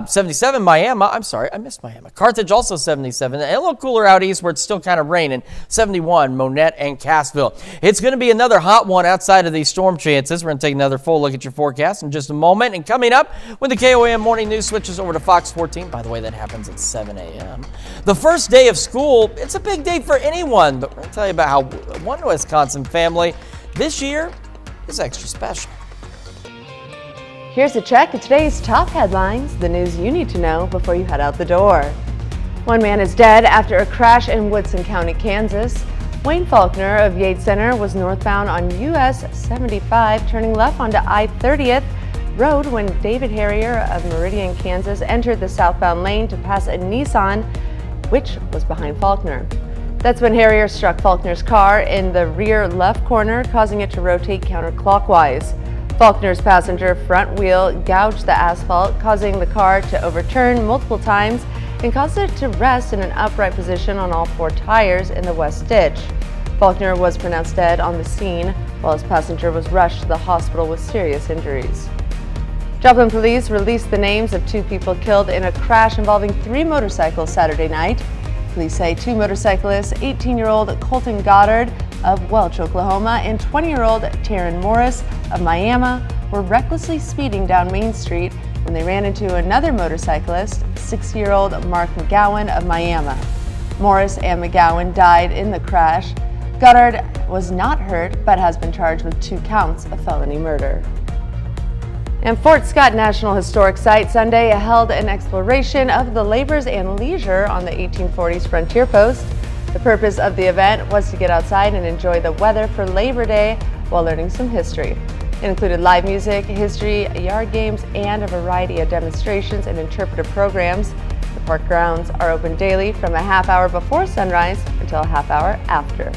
Speaker 2: 77 Miami. I'm sorry, I missed Miami. Carthage also 77. And a little cooler out east where it's still kind of raining. 71 Monette and Cassville. It's going to be another hot one outside of these storm chances. We're going to take another full look at your forecast in just a moment. And coming up, when the KOAM Morning News switches over to Fox 14, by the way, that happens at 7 a.m. The first day of school, it's a big day for anyone, but we're going to tell you about how one Wisconsin family this year is extra special.
Speaker 1: Here's a check of today's top headlines, the news you need to know before you head out the door. One man is dead after a crash in Woodson County, Kansas. Wayne Faulkner of Yates Center was northbound on US 75, turning left onto I-30th Road when David Harrier of Meridian, Kansas entered the southbound lane to pass a Nissan, which was behind Faulkner. That's when Harrier struck Faulkner's car in the rear left corner, causing it to rotate counterclockwise. Faulkner's passenger front wheel gouged the asphalt, causing the car to overturn multiple times and caused it to rest in an upright position on all four tires in the west ditch. Faulkner was pronounced dead on the scene, while his passenger was rushed to the hospital with serious injuries. Joplin police released the names of 2 people killed in a crash involving 3 motorcycles Saturday night. Police say 2 motorcyclists, 18-year-old Colton Goddard of Welch, Oklahoma, and 20-year-old Taryn Morris of Miami were recklessly speeding down Main Street when they ran into another motorcyclist, 6-year-old Mark McGowan of Miami. Morris and McGowan died in the crash. Goddard was not hurt, but has been charged with 2 counts of felony murder. And Fort Scott National Historic Site Sunday held an exploration of the labors and leisure on the 1840s frontier post. The purpose of the event was to get outside and enjoy the weather for Labor Day while learning some history. It included live music, history, yard games, and a variety of demonstrations and interpretive programs. The park grounds are open daily from a half hour before sunrise until a half hour after.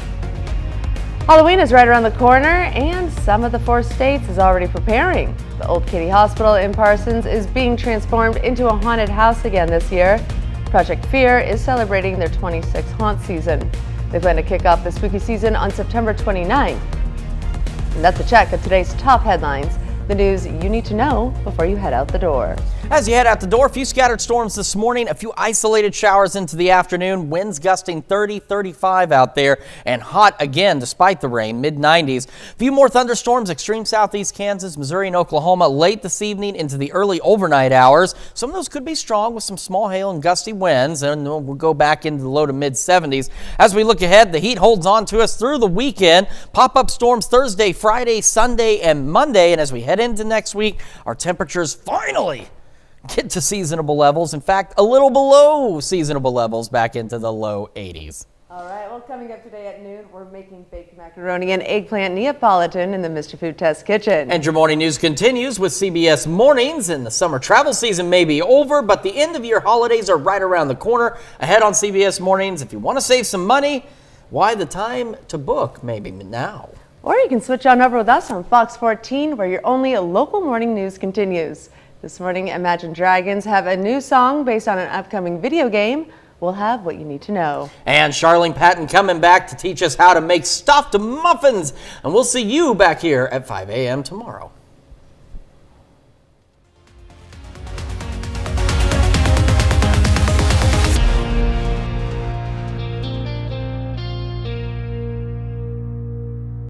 Speaker 1: Halloween is right around the corner, and some of the 4 states is already preparing. The Old Katy Hospital in Parsons is being transformed into a haunted house again this year. Project Fear is celebrating their 26th haunt season. They plan to kick off the spooky season on September 29th. And that's a check of today's top headlines, the news you need to know before you head out the door.
Speaker 2: As you head out the door, a few scattered storms this morning, a few isolated showers into the afternoon, winds gusting 30, 35 out there, and hot again despite the rain, mid-90s. A few more thunderstorms, extreme southeast Kansas, Missouri, and Oklahoma late this evening into the early overnight hours. Some of those could be strong with some small hail and gusty winds, and we'll go back into the low to mid-70s. As we look ahead, the heat holds on to us through the weekend. Pop-up storms Thursday, Friday, Sunday, and Monday, and as we head into next week, our temperatures finally get to seasonable levels. In fact, a little below seasonable levels, back into the low 80s.
Speaker 1: All right, well, coming up today at noon, we're making baked macaroni and eggplant Neapolitan in the Mr. Food Test Kitchen.
Speaker 2: And your morning news continues with CBS Mornings, and the summer travel season may be over, but the end of year holidays are right around the corner. Ahead on CBS Mornings, if you want to save some money, why the time to book maybe now.
Speaker 1: Or you can switch on over with us on Fox 14, where your only local morning news continues. This morning, Imagine Dragons have a new song based on an upcoming video game. We'll have what you need to know.
Speaker 2: And Charlene Patton coming back to teach us how to make stuffed muffins. And we'll see you back here at 5 a.m. tomorrow.